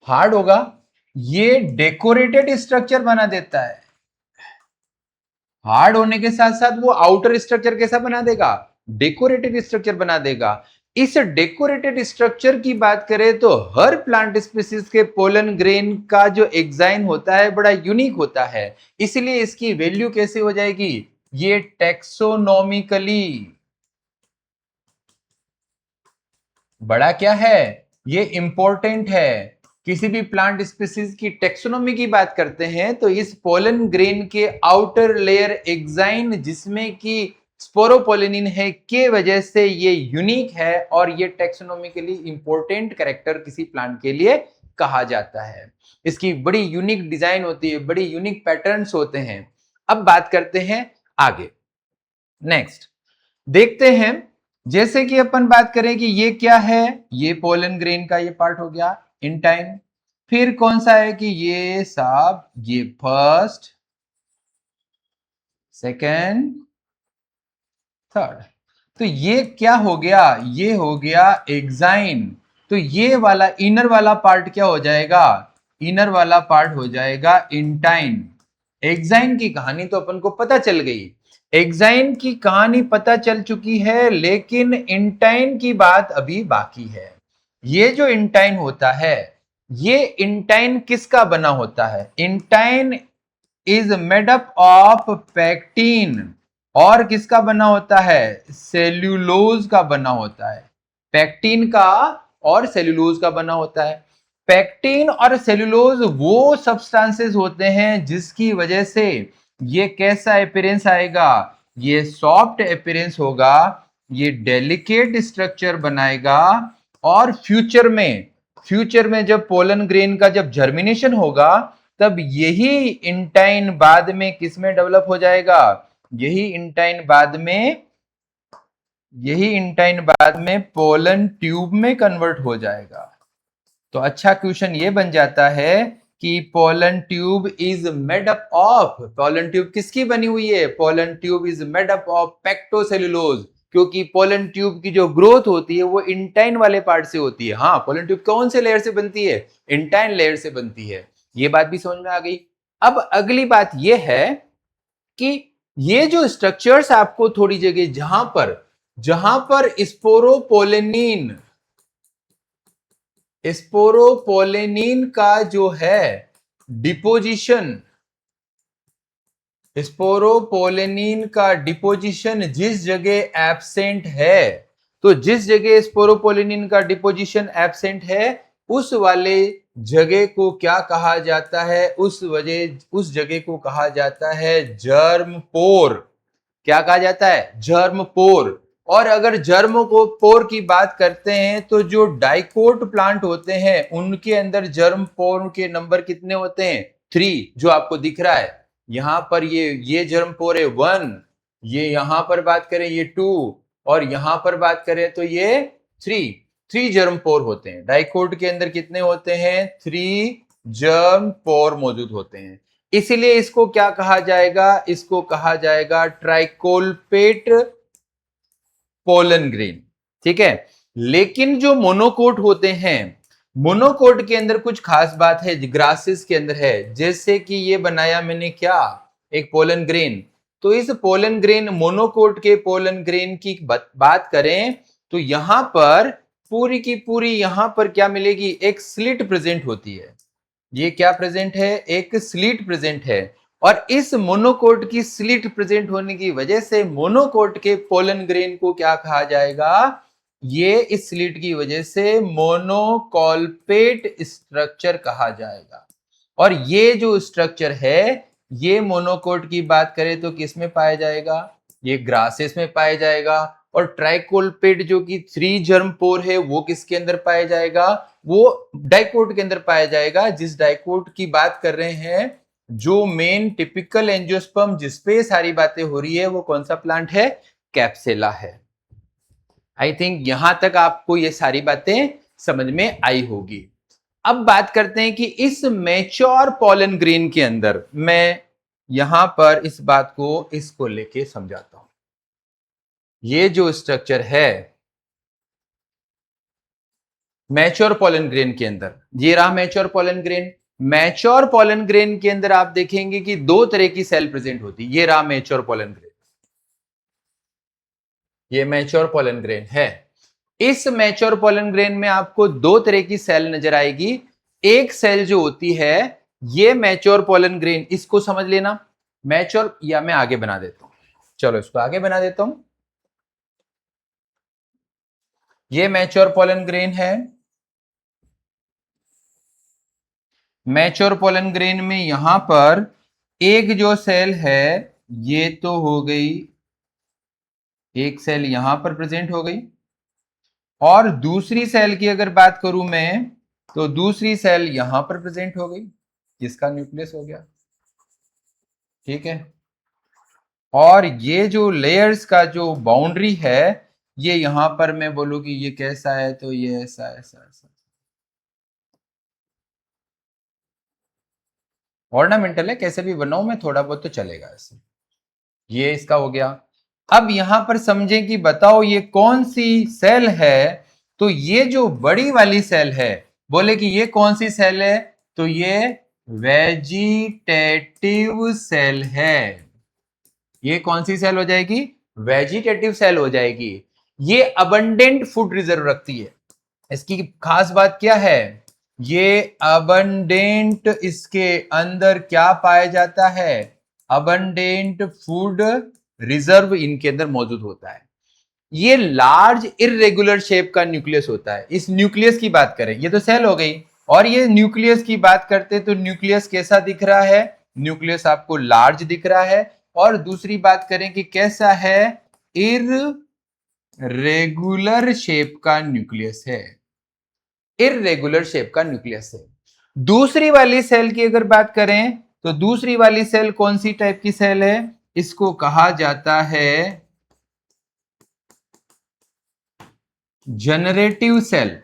हार्ड होगा, ये डेकोरेटेड स्ट्रक्चर बना देता है। हार्ड होने के साथ साथ वो आउटर स्ट्रक्चर कैसा बना देगा? डेकोरेटेड स्ट्रक्चर बना देगा। इस डेकोरेटेड स्ट्रक्चर की बात करें तो हर प्लांट स्पीसीज के पोलन ग्रेन का जो एक्साइन होता है बड़ा यूनिक होता है। इसलिए इसकी वैल्यू कैसे हो जाएगी? ये टेक्सोनॉमिकली बड़ा क्या है? ये इंपॉर्टेंट है। किसी भी प्लांट स्पीसीज की टेक्सोनॉमी की बात करते हैं तो इस पोलन ग्रेन के आउटर लेयर एक्साइन जिसमें कि स्पोरोपोलिनिन है के वजह से ये यूनिक है, और ये टेक्सोनॉमिकली इंपॉर्टेंट कैरेक्टर किसी प्लांट के लिए कहा जाता है। इसकी बड़ी यूनिक डिजाइन होती है, बड़ी यूनिक पैटर्न्स होते हैं। अब बात करते हैं आगे, नेक्स्ट देखते हैं। जैसे कि अपन बात करें कि ये क्या है? ये पोलन ग्रेन का ये पार्ट हो गया इंटाइन। फिर कौन सा है कि ये साहब, ये फर्स्ट, सेकेंड, थर्ड। तो ये क्या हो गया? ये हो गया एक्साइन। तो ये वाला इनर वाला पार्ट क्या हो जाएगा? इनर वाला पार्ट हो जाएगा इंटाइन। एक्साइन की कहानी तो अपन को पता चल गई, एक्साइन की कहानी पता चल चुकी है, लेकिन इंटाइन की बात अभी बाकी है। ये जो इंटाइन होता है, ये इंटाइन किसका बना होता है? Intine is made up of pectin. और किसका बना होता है? सेल्यूलोज का बना होता है। पैक्टीन का और सेल्यूलोज का बना होता है। पैक्टीन और सेल्यूलोज वो सब्सटेंसेस होते हैं जिसकी वजह से ये कैसा अपीयरेंस आएगा? ये सॉफ्ट अपीयरेंस होगा, ये डेलिकेट स्ट्रक्चर बनाएगा। और फ्यूचर में जब पोलन ग्रेन का जब जर्मिनेशन होगा, तब यही इंटाइन बाद में किस में डेवलप हो जाएगा? यही इंटाइन बाद में पोलन ट्यूब में कन्वर्ट हो जाएगा। तो अच्छा क्वेश्चन ये बन जाता है कि pollen tube is made up of, pollen tube किसकी बनी हुई है? Pollen tube is made up of pectocellulose, क्योंकि पोलन ट्यूब की जो ग्रोथ होती है वो इंटाइन वाले पार्ट से होती है। हाँ, पोलन ट्यूब कौन से लेयर से बनती है? इंटाइन लेयर से बनती है। ये बात भी समझ में आ गई। अब अगली बात ये है कि ये जो स्ट्रक्चर्स आपको थोड़ी जगह जहां पर स्पोरोपोलेनिन का जो है डिपोजिशन, स्पोरोपोलेनिन का डिपोजिशन जिस जगह एब्सेंट है, तो जिस जगह स्पोरोपोलेनिन का डिपोजिशन एब्सेंट है उस वाले जगह को क्या कहा जाता है? उस जगह को कहा जाता है जर्म पोर। क्या कहा जाता है? जर्म पोर। और अगर जर्म को पोर की बात करते हैं तो जो डाइकोट प्लांट होते हैं उनके अंदर जर्म पोर के नंबर कितने होते हैं? 3, जो आपको दिख रहा है यहां पर। ये जर्म पोर है 1, ये यहां पर बात करें ये 2, और यहां पर बात करें तो ये 3 जर्म पोर होते हैं। डाइकोट के अंदर कितने होते हैं? 3 जर्म पोर मौजूद होते हैं। इसलिए इसको क्या कहा जाएगा? इसको कहा जाएगा ट्राइकोल्पेट पोलन ग्रेन। ठीक है। लेकिन जो मोनोकोट होते हैं, मोनोकोट के अंदर कुछ खास बात है, ग्रासेस के अंदर है। जैसे कि ये बनाया मैंने क्या? एक पोलन ग्रेन। तो इस पोलन ग्रेन, मोनोकोट के पोलन ग्रेन की बात करें तो यहां पर पूरी की पूरी यहां पर क्या मिलेगी? एक स्लिट प्रेजेंट होती है। ये क्या प्रेजेंट है? एक स्लिट प्रेजेंट है। और इस मोनोकोट की स्लिट प्रेजेंट होने की वजह से मोनोकोट के पोलन ग्रेन को क्या कहा जाएगा? ये इस स्लिट की वजह से मोनोकॉल्पेट स्ट्रक्चर कहा जाएगा। और ये जो स्ट्रक्चर है, ये मोनोकोट की बात करें तो किस में पाया जाएगा? ये ग्रासेस में पाया जाएगा। और ट्राइकोल्पेट जो कि 3 जर्म पोर है वो किसके अंदर पाया जाएगा? वो डाइकोट के अंदर पाया जाएगा। जिस डाइकोट की बात कर रहे हैं, जो मेन टिपिकल एंजियोस्पर्म जिसपे सारी बातें हो रही है, वो कौन सा प्लांट है? कैप्सेला है। आई थिंक यहां तक आपको ये सारी बातें समझ में आई होगी। अब बात करते हैं कि इस मैच्योर पोलन ग्रेन के अंदर, मैं यहां पर इस बात को इसको लेके समझाता हूं। ये जो स्ट्रक्चर है मैच्योर पोलन ग्रेन के अंदर, ये रहा mature pollen grain. Mature pollen grain के अंदर आप देखेंगे कि 2 तरह की सेल प्रेजेंट होती है। ये रहा मैच्योर पोलन ग्रेन, ये मैच्योर पोलन ग्रेन है। इस मैच्योर पोलन ग्रेन में आपको 2 तरह की सेल नजर आएगी। एक सेल जो होती है ये मैच्योर पोलन ग्रेन, इसको समझ लेना मैच्योर, या मैं आगे बना देता हूं, चलो इसको आगे बना देता हूं। ये मैच्योर पोलन ग्रेन है। मैच्योर पोलन ग्रेन में यहां पर एक जो सेल है ये तो हो गई, एक सेल यहां पर प्रेजेंट हो गई। और दूसरी सेल की अगर बात करूं मैं तो दूसरी सेल यहां पर प्रेजेंट हो गई, जिसका न्यूक्लियस हो गया। ठीक है। और ये जो लेयर्स का जो बाउंड्री है, ये यहां पर मैं बोलूं कि ये कैसा है तो ये ऐसा ऐसा ऐसा ऑर्नामेंटल है, कैसे भी बनाऊं मैं, थोड़ा बहुत तो चलेगा ऐसे। ये इसका हो गया। अब यहां पर समझें कि बताओ ये कौन सी सेल है? तो ये जो बड़ी वाली सेल है, बोले कि ये कौन सी सेल है? तो ये वेजिटेटिव सेल है। ये कौन सी सेल हो जाएगी? वेजिटेटिव सेल हो जाएगी। ये अबंडेंट फूड रिजर्व रखती है। इसकी खास बात क्या है? ये अबंडेंट, इसके अंदर क्या पाया जाता है? अबंडेंट फूड रिजर्व इनके अंदर मौजूद होता है। ये लार्ज इररेगुलर शेप का न्यूक्लियस होता है। इस न्यूक्लियस की बात करें, ये तो सेल हो गई, और ये न्यूक्लियस की बात करते तो न्यूक्लियस कैसा दिख रहा है? न्यूक्लियस आपको लार्ज दिख रहा है। और दूसरी बात करें कि कैसा है? इररेगुलर शेप का न्यूक्लियस है, इररेगुलर शेप का न्यूक्लियस है। दूसरी वाली सेल की अगर बात करें तो दूसरी वाली सेल कौन सी टाइप की सेल है? इसको कहा जाता है जनरेटिव सेल।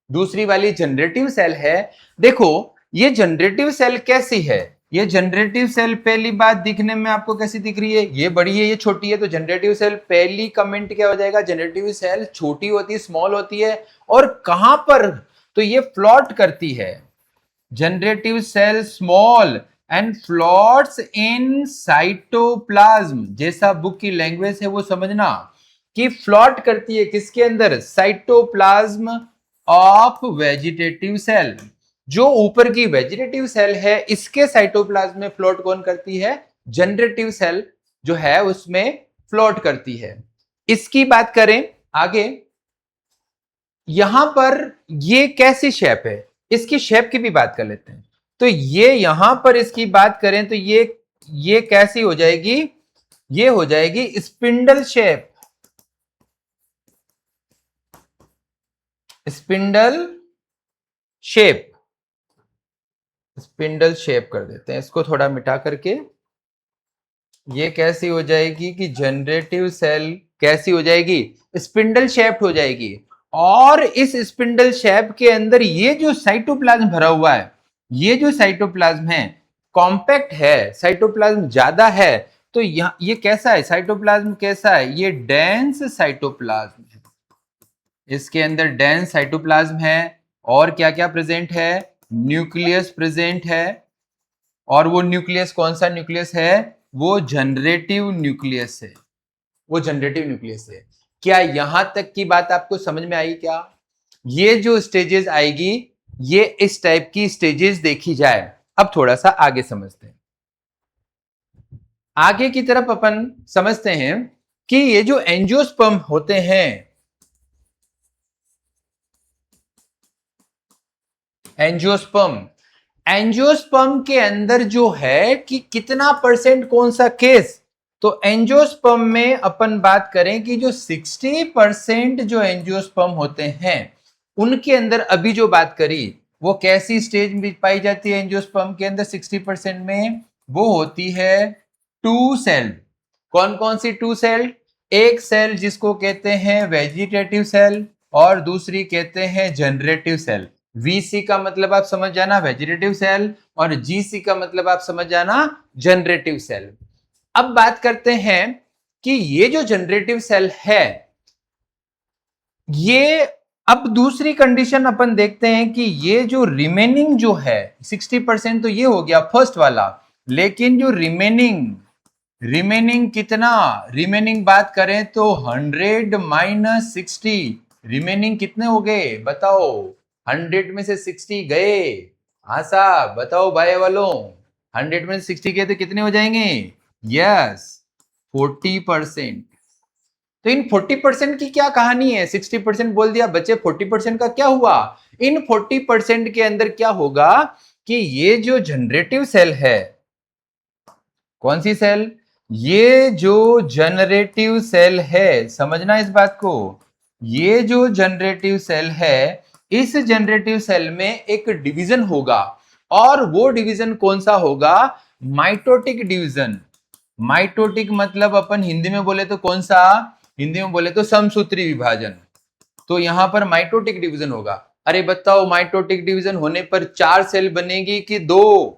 दूसरी वाली जनरेटिव सेल है। देखो ये जनरेटिव सेल कैसी है? ये जनरेटिव सेल पहली बात दिखने में आपको कैसी दिख रही है? ये बड़ी है, ये छोटी है, तो जनरेटिव सेल पहली कमेंट क्या हो जाएगा? जनरेटिव सेल छोटी होती है, स्मॉल होती है, और कहां पर? तो ये फ्लॉट करती है। Generative cell small and floats in cytoplasm. जैसा बुक की लैंग्वेज है वो समझना कि फ्लॉट करती है किसके अंदर? Cytoplasm of vegetative cell. जो ऊपर की वेजिटेटिव सेल है इसके साइटोप्लाज्म में फ्लोट कौन करती है? जनरेटिव सेल जो है उसमें फ्लोट करती है। इसकी बात करें आगे, यहां पर ये कैसी शेप है? इसकी शेप की भी बात कर लेते हैं। तो ये यहां पर इसकी बात करें तो ये कैसी हो जाएगी? ये हो जाएगी spindle shape. Spindle shape, spindle shape कर देते हैं इसको थोड़ा मिटा करके। ये कैसी हो जाएगी कि जनरेटिव सेल कैसी हो जाएगी? स्पिंडल शेप्ड हो जाएगी। और इस स्पिंडल शेप के अंदर ये जो साइटोप्लाज्म भरा हुआ है, ये जो साइटोप्लाज्म है कॉम्पैक्ट है, साइटोप्लाज्म ज्यादा है। तो ये कैसा है? साइटोप्लाज्म कैसा है? ये डेंस साइटोप्लाज्म है। इसके अंदर डेंस साइटोप्लाज्म है। और क्या क्या प्रेजेंट है? न्यूक्लियस प्रेजेंट है। और वो न्यूक्लियस कौन सा न्यूक्लियस है? वो जनरेटिव न्यूक्लियस है। वो जनरेटिव न्यूक्लियस है। क्या यहां तक की बात आपको समझ में आई क्या? ये जो स्टेजेस आएगी, ये इस टाइप की स्टेजेस देखी जाए। अब थोड़ा सा आगे समझते हैं। आगे की तरफ अपन समझते हैं कि ये जो एंजियोस्पर्म होते हैं, एंजियोस्पर्म, एंजियोस्पर्म के अंदर जो है कि कितना परसेंट कौन सा केस? तो एंजियोस्पर्म में अपन बात करें कि जो 60% जो एंजियोस्पर्म होते हैं उनके अंदर अभी जो बात करी वो कैसी स्टेज में पाई जाती है? एंजियोस्पर्म के अंदर 60% में वो होती है टू सेल। कौन कौन सी टू सेल? एक सेल जिसको कहते हैं वेजिटेटिव सेल और दूसरी कहते हैं जनरेटिव सेल। VC का मतलब आप समझ जाना वेजिटेटिव सेल, और GC का मतलब आप समझ जाना जनरेटिव सेल। अब बात करते हैं कि ये जो जनरेटिव सेल है, ये अब दूसरी कंडीशन अपन देखते हैं कि ये जो रिमेनिंग जो है 60% तो ये हो गया फर्स्ट वाला, लेकिन जो रिमेनिंग कितना? रिमेनिंग बात करें तो 100 माइनस 60, रिमेनिंग कितने हो गए बताओ? 100 में से 60 गए। हाँ साहब बताओ भाई वालों, 100 में से 60 गए तो कितने हो जाएंगे? यस 40%। तो इन 40% की क्या कहानी है? 60% बोल दिया बच्चे, 40% का क्या हुआ? इन 40% के अंदर क्या होगा कि ये जो जनरेटिव सेल है, कौन सी सेल? ये जो जनरेटिव सेल है, समझना इस बात को, ये जो जनरेटिव सेल है, इस जनरेटिव सेल में एक डिवीजन होगा। और वो डिवीजन कौन सा होगा? Mitotic division. माइटोटिक मतलब अपन हिंदी में बोले तो कौन सा? हिंदी में बोले तो समसूत्री विभाजन। तो यहां पर माइटोटिक डिवीजन होगा। अरे बताओ, माइटोटिक डिवीजन होने पर 4 सेल बनेगी कि 2?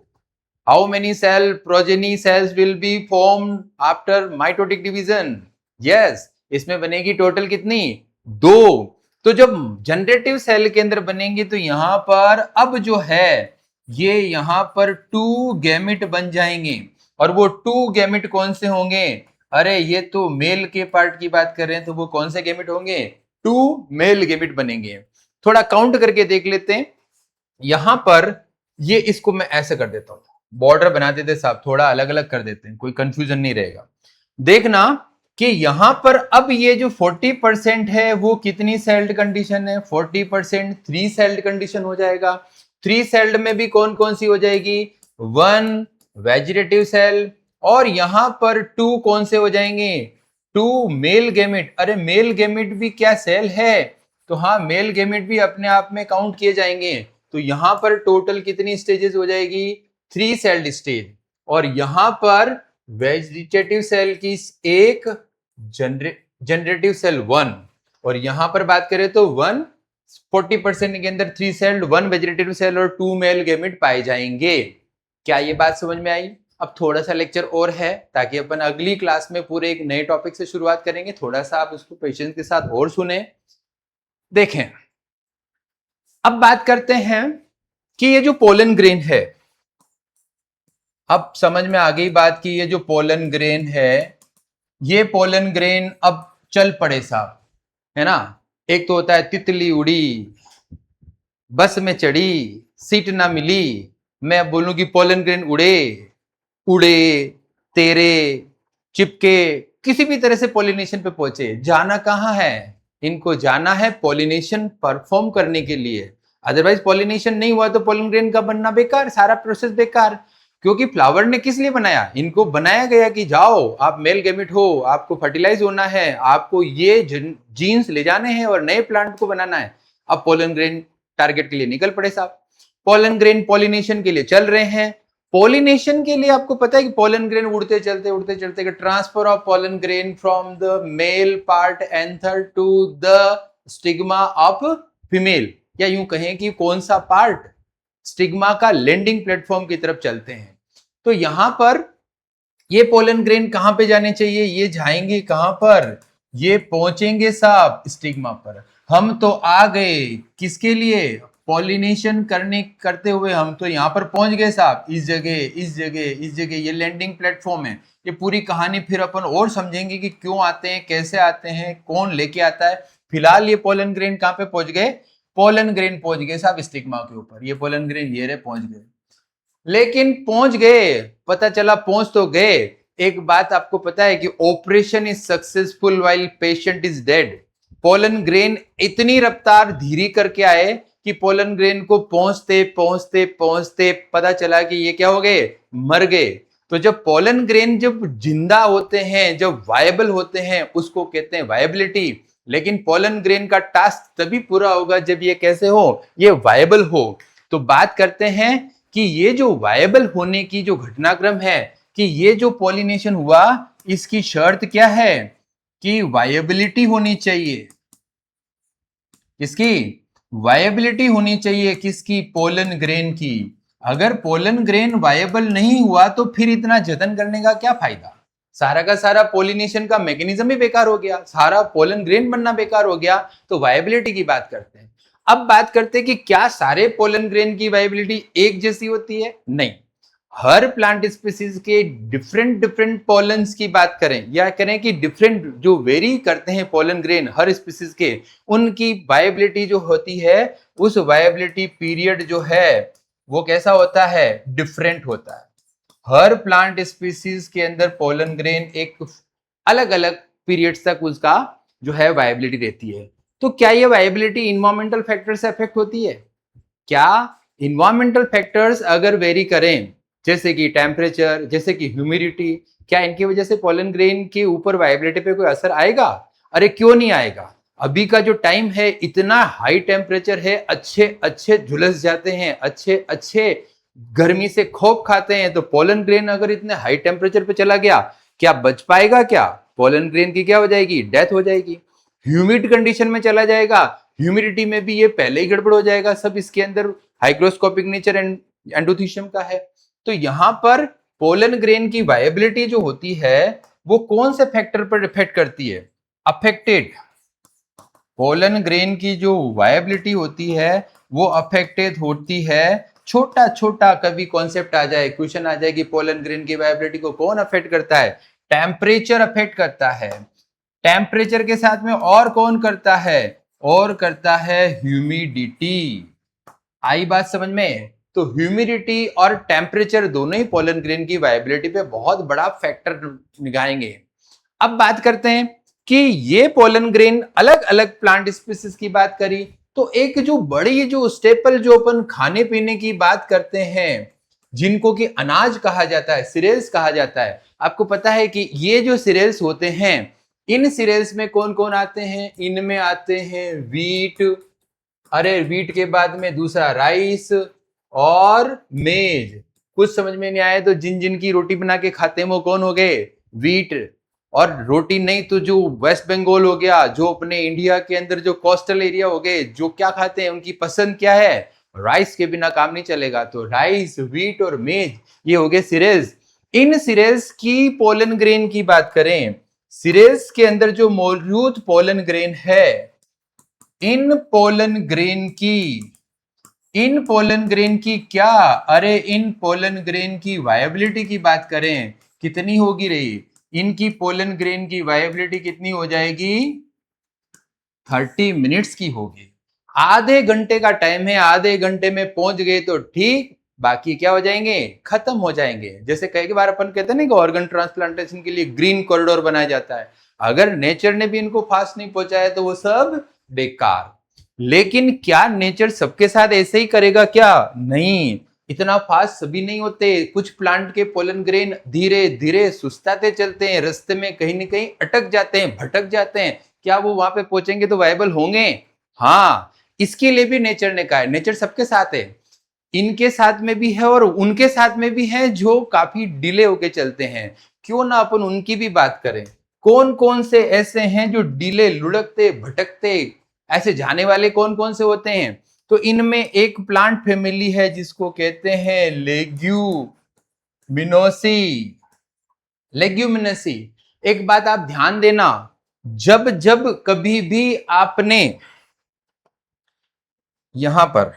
How many cell progeny cells will be formed after mitotic division? Yes, इसमें बनेगी टोटल कितनी? 2। तो जब जनरेटिव सेल के अंदर बनेंगी तो यहां पर अब जो है ये यहां पर 2 गैमेट बन जाएंगे। और वो 2 गैमेट कौन से होंगे? अरे ये तो मेल के पार्ट की बात कर रहे हैं, तो वो कौन से गैमेट होंगे? 2 मेल गैमेट बनेंगे। थोड़ा काउंट करके देख लेते हैं। यहां पर ये इसको मैं ऐसे कर देता हूं, बॉर्डर बना देते साहब, थोड़ा अलग अलग कर देते हैं, कोई कंफ्यूजन नहीं रहेगा। देखना कि यहां पर अब ये जो 40% है वो कितनी सेल्ड कंडीशन है? 40% 3 सेल्ड कंडीशन हो जाएगा। 3 सेल्ड में भी कौन कौन सी हो जाएगी? 1 वेजिटेटिव सेल, और यहां पर 2 कौन से हो जाएंगे? 2 मेल गैमेट। अरे मेल गैमेट भी क्या सेल है? तो हाँ, मेल गैमेट भी अपने आप में काउंट किए जाएंगे। तो यहां पर टोटल कितनी स्टेजेस हो जाएगी? 3 सेल्ड स्टेज। और यहां पर वेजिटेटिव सेल की एक, जनरेटिव सेल 1, और यहां पर बात करें तो 1 40% के अंदर 3 सेल्ड, 1 वेजिटेटिव सेल और 2 मेल गैमेट पाए जाएंगे। क्या ये बात समझ में आई? अब थोड़ा सा लेक्चर और है, ताकि अपन अगली क्लास में पूरे एक नए टॉपिक से शुरुआत करेंगे। थोड़ा सा आप उसको पेशेंस के साथ और सुने। देखें, अब बात करते हैं कि ये जो पोलन ग्रेन है, अब समझ में आ गई बात की ये जो पोलन ग्रेन है, ये पोलन ग्रेन अब चल पड़े साहब, है ना। एक तो होता है तितली उड़ी, बस में चढ़ी, सीट ना मिली, मैं बोलूं कि पोलन ग्रेन उड़े, उड़े, तेरे, चिपके, किसी भी तरह से पॉलिनेशन पे पहुंचे। जाना कहां है इनको? जाना है पॉलिनेशन परफॉर्म करने के लिए। अदरवाइज पॉलिनेशन नहीं हुआ तो पोलन ग्रेन का बनना बेकार, सारा प्रोसेस बेकार। क्योंकि फ्लावर ने किस लिए बनाया? इनको बनाया गया कि जाओ आप मेल गैमेट हो, आपको फर्टिलाइज होना है, आपको ये जीन्स ले जाने हैं और नए प्लांट को बनाना है। अब पोलन ग्रेन टारगेट के लिए निकल पड़े साहब। पोलन ग्रेन पॉलिनेशन के लिए चल रहे हैं। पॉलिनेशन के लिए आपको पता है कि पोलन ग्रेन उड़ते चलते transfer of pollen grain from the male part anther to the stigma of female, या यूं कहें कि कौन सा पार्ट? स्टिग्मा का लैंडिंग प्लेटफॉर्म की तरफ चलते हैं। तो यहां पर ये पोलन ग्रेन कहां पे जाने चाहिए? ये जाएंगे कहां पर? ये पहुंचेंगे साहब स्टिग्मा पर। हम तो आ गए किसके लिए? पॉलिनेशन करते हुए हम तो यहां पर पहुंच गए साहब, इस जगह ये लैंडिंग प्लेटफॉर्म है। ये पूरी कहानी फिर अपन और समझेंगे कि क्यों आते हैं, कैसे आते हैं, कौन लेके आता है। फिलहाल ये पोलन ग्रेन कहां पे पहुंच गए? पोलन ग्रेन पहुंच गए साहब स्टिग्मा के ऊपर। ये पोलन ग्रेन ये रहे पहुंच गए। लेकिन पहुंच गए, पता चला पहुंच तो गए, एक बात आपको पता है कि operation is successful while patient is dead. Pollen grain इतनी रफ्तार धीरे करके आए कि पोलन ग्रेन को पहुंचते पहुंचते पहुंचते पता चला कि ये क्या हो गए? मर गए। तो जब पोलन ग्रेन जब जिंदा होते हैं, जब वायबल होते हैं, उसको कहते हैं वायबिलिटी। लेकिन पोलन ग्रेन का टास्क तभी पूरा होगा जब ये कैसे हो? ये वायबल हो। तो बात करते हैं कि ये जो वायबल होने की जो घटनाक्रम है, कि ये जो पॉलिनेशन हुआ, इसकी शर्त क्या है? कि वायबिलिटी होनी चाहिए। किसकी? वायबिलिटी होनी चाहिए। किसकी? पोलन ग्रेन की। अगर पोलन ग्रेन वायबल नहीं हुआ तो फिर इतना जतन करने का क्या फायदा? सारा का सारा पॉलिनेशन का मैकेनिज्म ही बेकार हो गया, सारा पोलन ग्रेन बनना बेकार हो गया। तो वायबिलिटी की बात करते हैं। अब बात करते हैं कि क्या सारे पोलन ग्रेन की वायबिलिटी एक जैसी होती है? नहीं। हर प्लांट स्पीसीज के डिफरेंट पोलन्स की बात करें, या करें कि डिफरेंट जो वेरी करते हैं पोलन ग्रेन हर स्पीसीज के, उनकी वायबिलिटी जो होती है, उस वायबिलिटी पीरियड जो है वो कैसा होता है? डिफरेंट होता है। हर प्लांट स्पीसीज के अंदर पोलन ग्रेन एक अलग अलग पीरियड्स तक उसका जो है वायबिलिटी रहती है। तो क्या ये वायबिलिटी इन्वायरमेंटल फैक्टर से अफेक्ट होती है? क्या इन्वायरमेंटल फैक्टर्स अगर वेरी करें, जैसे कि टेम्परेचर, जैसे कि ह्यूमिडिटी, क्या इनकी वजह से पोलन ग्रेन के ऊपर वायबिलिटी पे कोई असर आएगा? अरे क्यों नहीं आएगा। अभी का जो टाइम है, इतना हाई टेम्परेचर है, अच्छे अच्छे झुलस जाते हैं, अच्छे अच्छे गर्मी से खोप खाते हैं। तो पोलन ग्रेन अगर इतने हाई टेम्परेचर पे चला गया, क्या बच पाएगा? क्या पोलन ग्रेन की क्या हो जाएगी? डेथ हो जाएगी। ह्यूमिड कंडीशन में चला जाएगा, ह्यूमिडिटी में भी ये पहले ही गड़बड़ हो जाएगा। सब इसके अंदर हाइग्रोस्कोपिक नेचर एंडोथीशियम का है। तो यहां पर पोलन ग्रेन की वायबिलिटी जो होती है, वो कौन से फैक्टर पर इफेक्ट करती है? अफेक्टेड। पोलन ग्रेन की जो वायबिलिटी होती है वो अफेक्टेड होती है। छोटा छोटा कभी कॉन्सेप्ट आ जाए, क्वेश्चन आ जाए कि पोलन ग्रेन की वायबिलिटी को कौन अफेक्ट करता है? टेम्परेचर अफेक्ट करता है। टेम्परेचर के साथ में और कौन करता है? और करता है ह्यूमिडिटी। आई बात समझ में? तो ह्यूमिडिटी और टेम्परेचर दोनों ही पोलन ग्रेन की वायबिलिटी पे बहुत बड़ा फैक्टर निभाएंगे। अब बात करते हैं कि ये पोलन ग्रेन अलग अलग प्लांट स्पीसीज की बात करी, तो एक जो बड़ी जो स्टेपल जो अपन खाने पीने की बात करते हैं, जिनको कि अनाज कहा जाता है, सीरियल्स कहा जाता है। आपको पता है कि ये जो सीरियल्स होते हैं, इन सीरियल्स में कौन कौन आते हैं? इनमें आते हैं वीट, अरे वीट के बाद में दूसरा राइस और मेज। कुछ समझ में नहीं आया तो जिन जिन की रोटी बना के खाते हैं वो कौन हो गए? वीट। और रोटी नहीं तो जो वेस्ट बंगाल हो गया, जो अपने इंडिया के अंदर जो कोस्टल एरिया हो गए, जो क्या खाते हैं, उनकी पसंद क्या है, राइस के बिना काम नहीं चलेगा। तो राइस, व्हीट और मेज, ये हो गए सीरियल्स। इन सीरियल्स की पोलन ग्रेन की बात करें, सीरियल्स के अंदर जो मौजूद पोलन ग्रेन है, इन पोलन ग्रेन की क्या, अरे इन पोलन ग्रेन की वायबिलिटी की बात करें, कितनी होगी रही, इनकी पोलन ग्रेन की वायबिलिटी कितनी हो जाएगी, 30 मिनट्स की होगी। आधे घंटे का टाइम है, आधे घंटे में पहुंच गए तो ठीक, बाकी क्या हो जाएंगे, खत्म हो जाएंगे। जैसे कई बार अपन कहते हैं ना कि ऑर्गन ट्रांसप्लांटेशन के लिए ग्रीन कॉरिडोर बनाया जाता है, अगर नेचर ने भी इनको फास्ट नहीं पहुंचाया तो वो सब बेकार। लेकिन क्या नेचर सबके साथ ऐसे ही करेगा क्या, नहीं, इतना फास्ट सभी नहीं होते। कुछ प्लांट के पोलन ग्रेन धीरे धीरे सुस्ताते चलते हैं, रास्ते में कहीं ना कहीं अटक जाते हैं, भटक जाते हैं। क्या वो वहां पे पहुंचेंगे तो वायबल होंगे? हाँ, इसके लिए भी नेचर ने कहा है, नेचर सबके साथ है, इनके साथ में भी है और उनके साथ में भी है जो काफी डिले होके चलते हैं। क्यों ना अपन उनकी भी बात करें, कौन कौन से ऐसे हैं जो डिले, लुढ़कते, भटकते, ऐसे जाने वाले कौन कौन से होते हैं? तो इनमें एक प्लांट फैमिली है जिसको कहते हैं लेग्यूमिनेसी। एक बात आप ध्यान देना, जब जब कभी भी आपने यहां पर,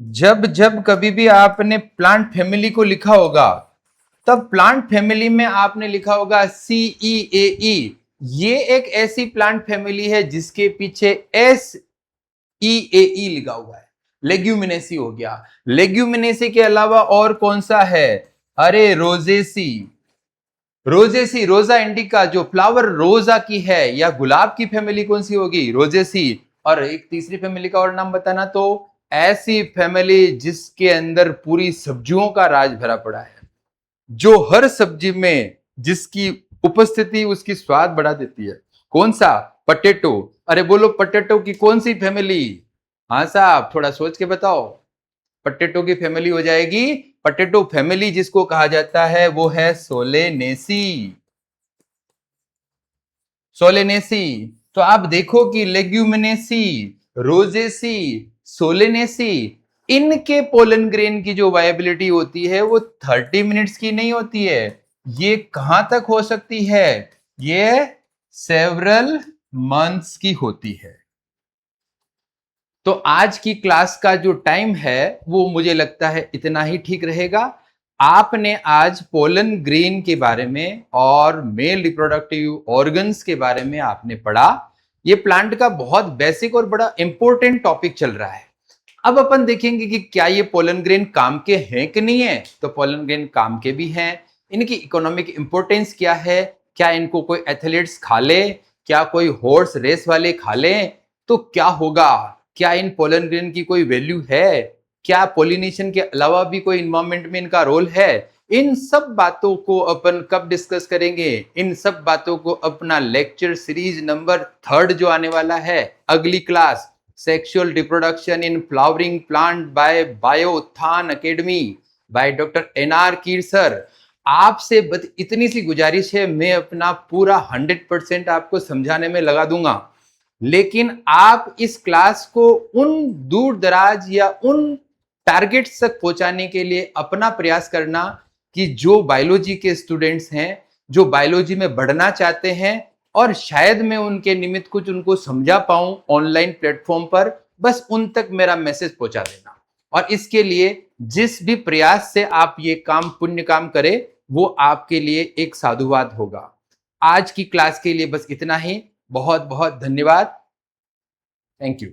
जब जब कभी भी आपने प्लांट फैमिली को लिखा होगा, तब प्लांट फैमिली में आपने लिखा होगा CEAE। ये एक ऐसी प्लांट फैमिली है जिसके पीछे SEAE लिखा हुआ है, लेग्यूमिनेसी हो गया। लेग्यूमिनेसी के अलावा और कौन सा है, अरे रोजेसी, रोजा इंडिका, जो फ्लावर रोजा की है, या गुलाब की फैमिली कौन सी होगी, रोजेसी। और एक तीसरी फैमिली का और नाम बताना, तो ऐसी फैमिली जिसके अंदर पूरी सब्जियों का राज भरा पड़ा है, जो हर सब्जी में जिसकी उपस्थिति उसकी स्वाद बढ़ा देती है। कौन सा, पटेटो। अरे बोलो, पटेटो की कौन सी फैमिली? हाँ साहब, थोड़ा सोच के बताओ। पटेटो की फैमिली हो जाएगी, पटेटो फैमिली जिसको कहा जाता है वो है सोलेनेसी। तो आप देखो कि लेग्यूमिनेसी, रोजेसी, सोलेनेसी, इनके पोलन ग्रेन की जो वायबिलिटी होती है वो 30 मिनट्स की नहीं होती है। ये कहां तक हो सकती है, ये सेवरल मंथ्स की होती है। तो आज की क्लास का जो टाइम है वो मुझे लगता है इतना ही ठीक रहेगा। आपने आज पोलन ग्रेन के बारे में और मेल रिप्रोडक्टिव ऑर्गन्स के बारे में आपने पढ़ा। ये प्लांट का बहुत बेसिक और बड़ा इंपॉर्टेंट टॉपिक चल रहा है। अब अपन देखेंगे कि क्या ये पोलन ग्रेन काम के हैं कि नहीं है। तो पोलन ग्रेन काम के भी हैं। इनकी इकोनॉमिक इंपॉर्टेंस क्या है, क्या इनको कोई एथलीट्स खा ले, क्या कोई हॉर्स रेस वाले खा ले तो क्या होगा, क्या इन पोलन ग्रेन की कोई वैल्यू है, क्या पोलिनेशन के अलावा भी कोई इन्वायरमेंट में इनका रोल है। इन सब बातों को अपन कब डिस्कस करेंगे, इन सब बातों को अपना लेक्चर सीरीज नंबर 3 जो आने वाला है, अगली class, sexual reproduction in flowering plant by Biothon academy by doctor NR Keer sir. आपसे बस इतनी सी गुजारिश है, मैं अपना पूरा 100% आपको समझाने में लगा दूंगा, लेकिन आप इस क्लास को उन दूर दराज या उन टारगेट्स तक पहुंचाने के लिए अपना प्रयास करना कि जो बायोलॉजी के स्टूडेंट्स हैं, जो बायोलॉजी में बढ़ना चाहते हैं और शायद मैं उनके निमित्त कुछ उनको समझा पाऊं ऑनलाइन प्लेटफॉर्म पर, बस उन तक मेरा मैसेज पहुंचा देना। और इसके लिए जिस भी प्रयास से आप ये काम, पुण्य काम करें, वो आपके लिए एक साधुवाद होगा। आज की क्लास के लिए बस इतना ही। बहुत बहुत धन्यवाद। Thank you.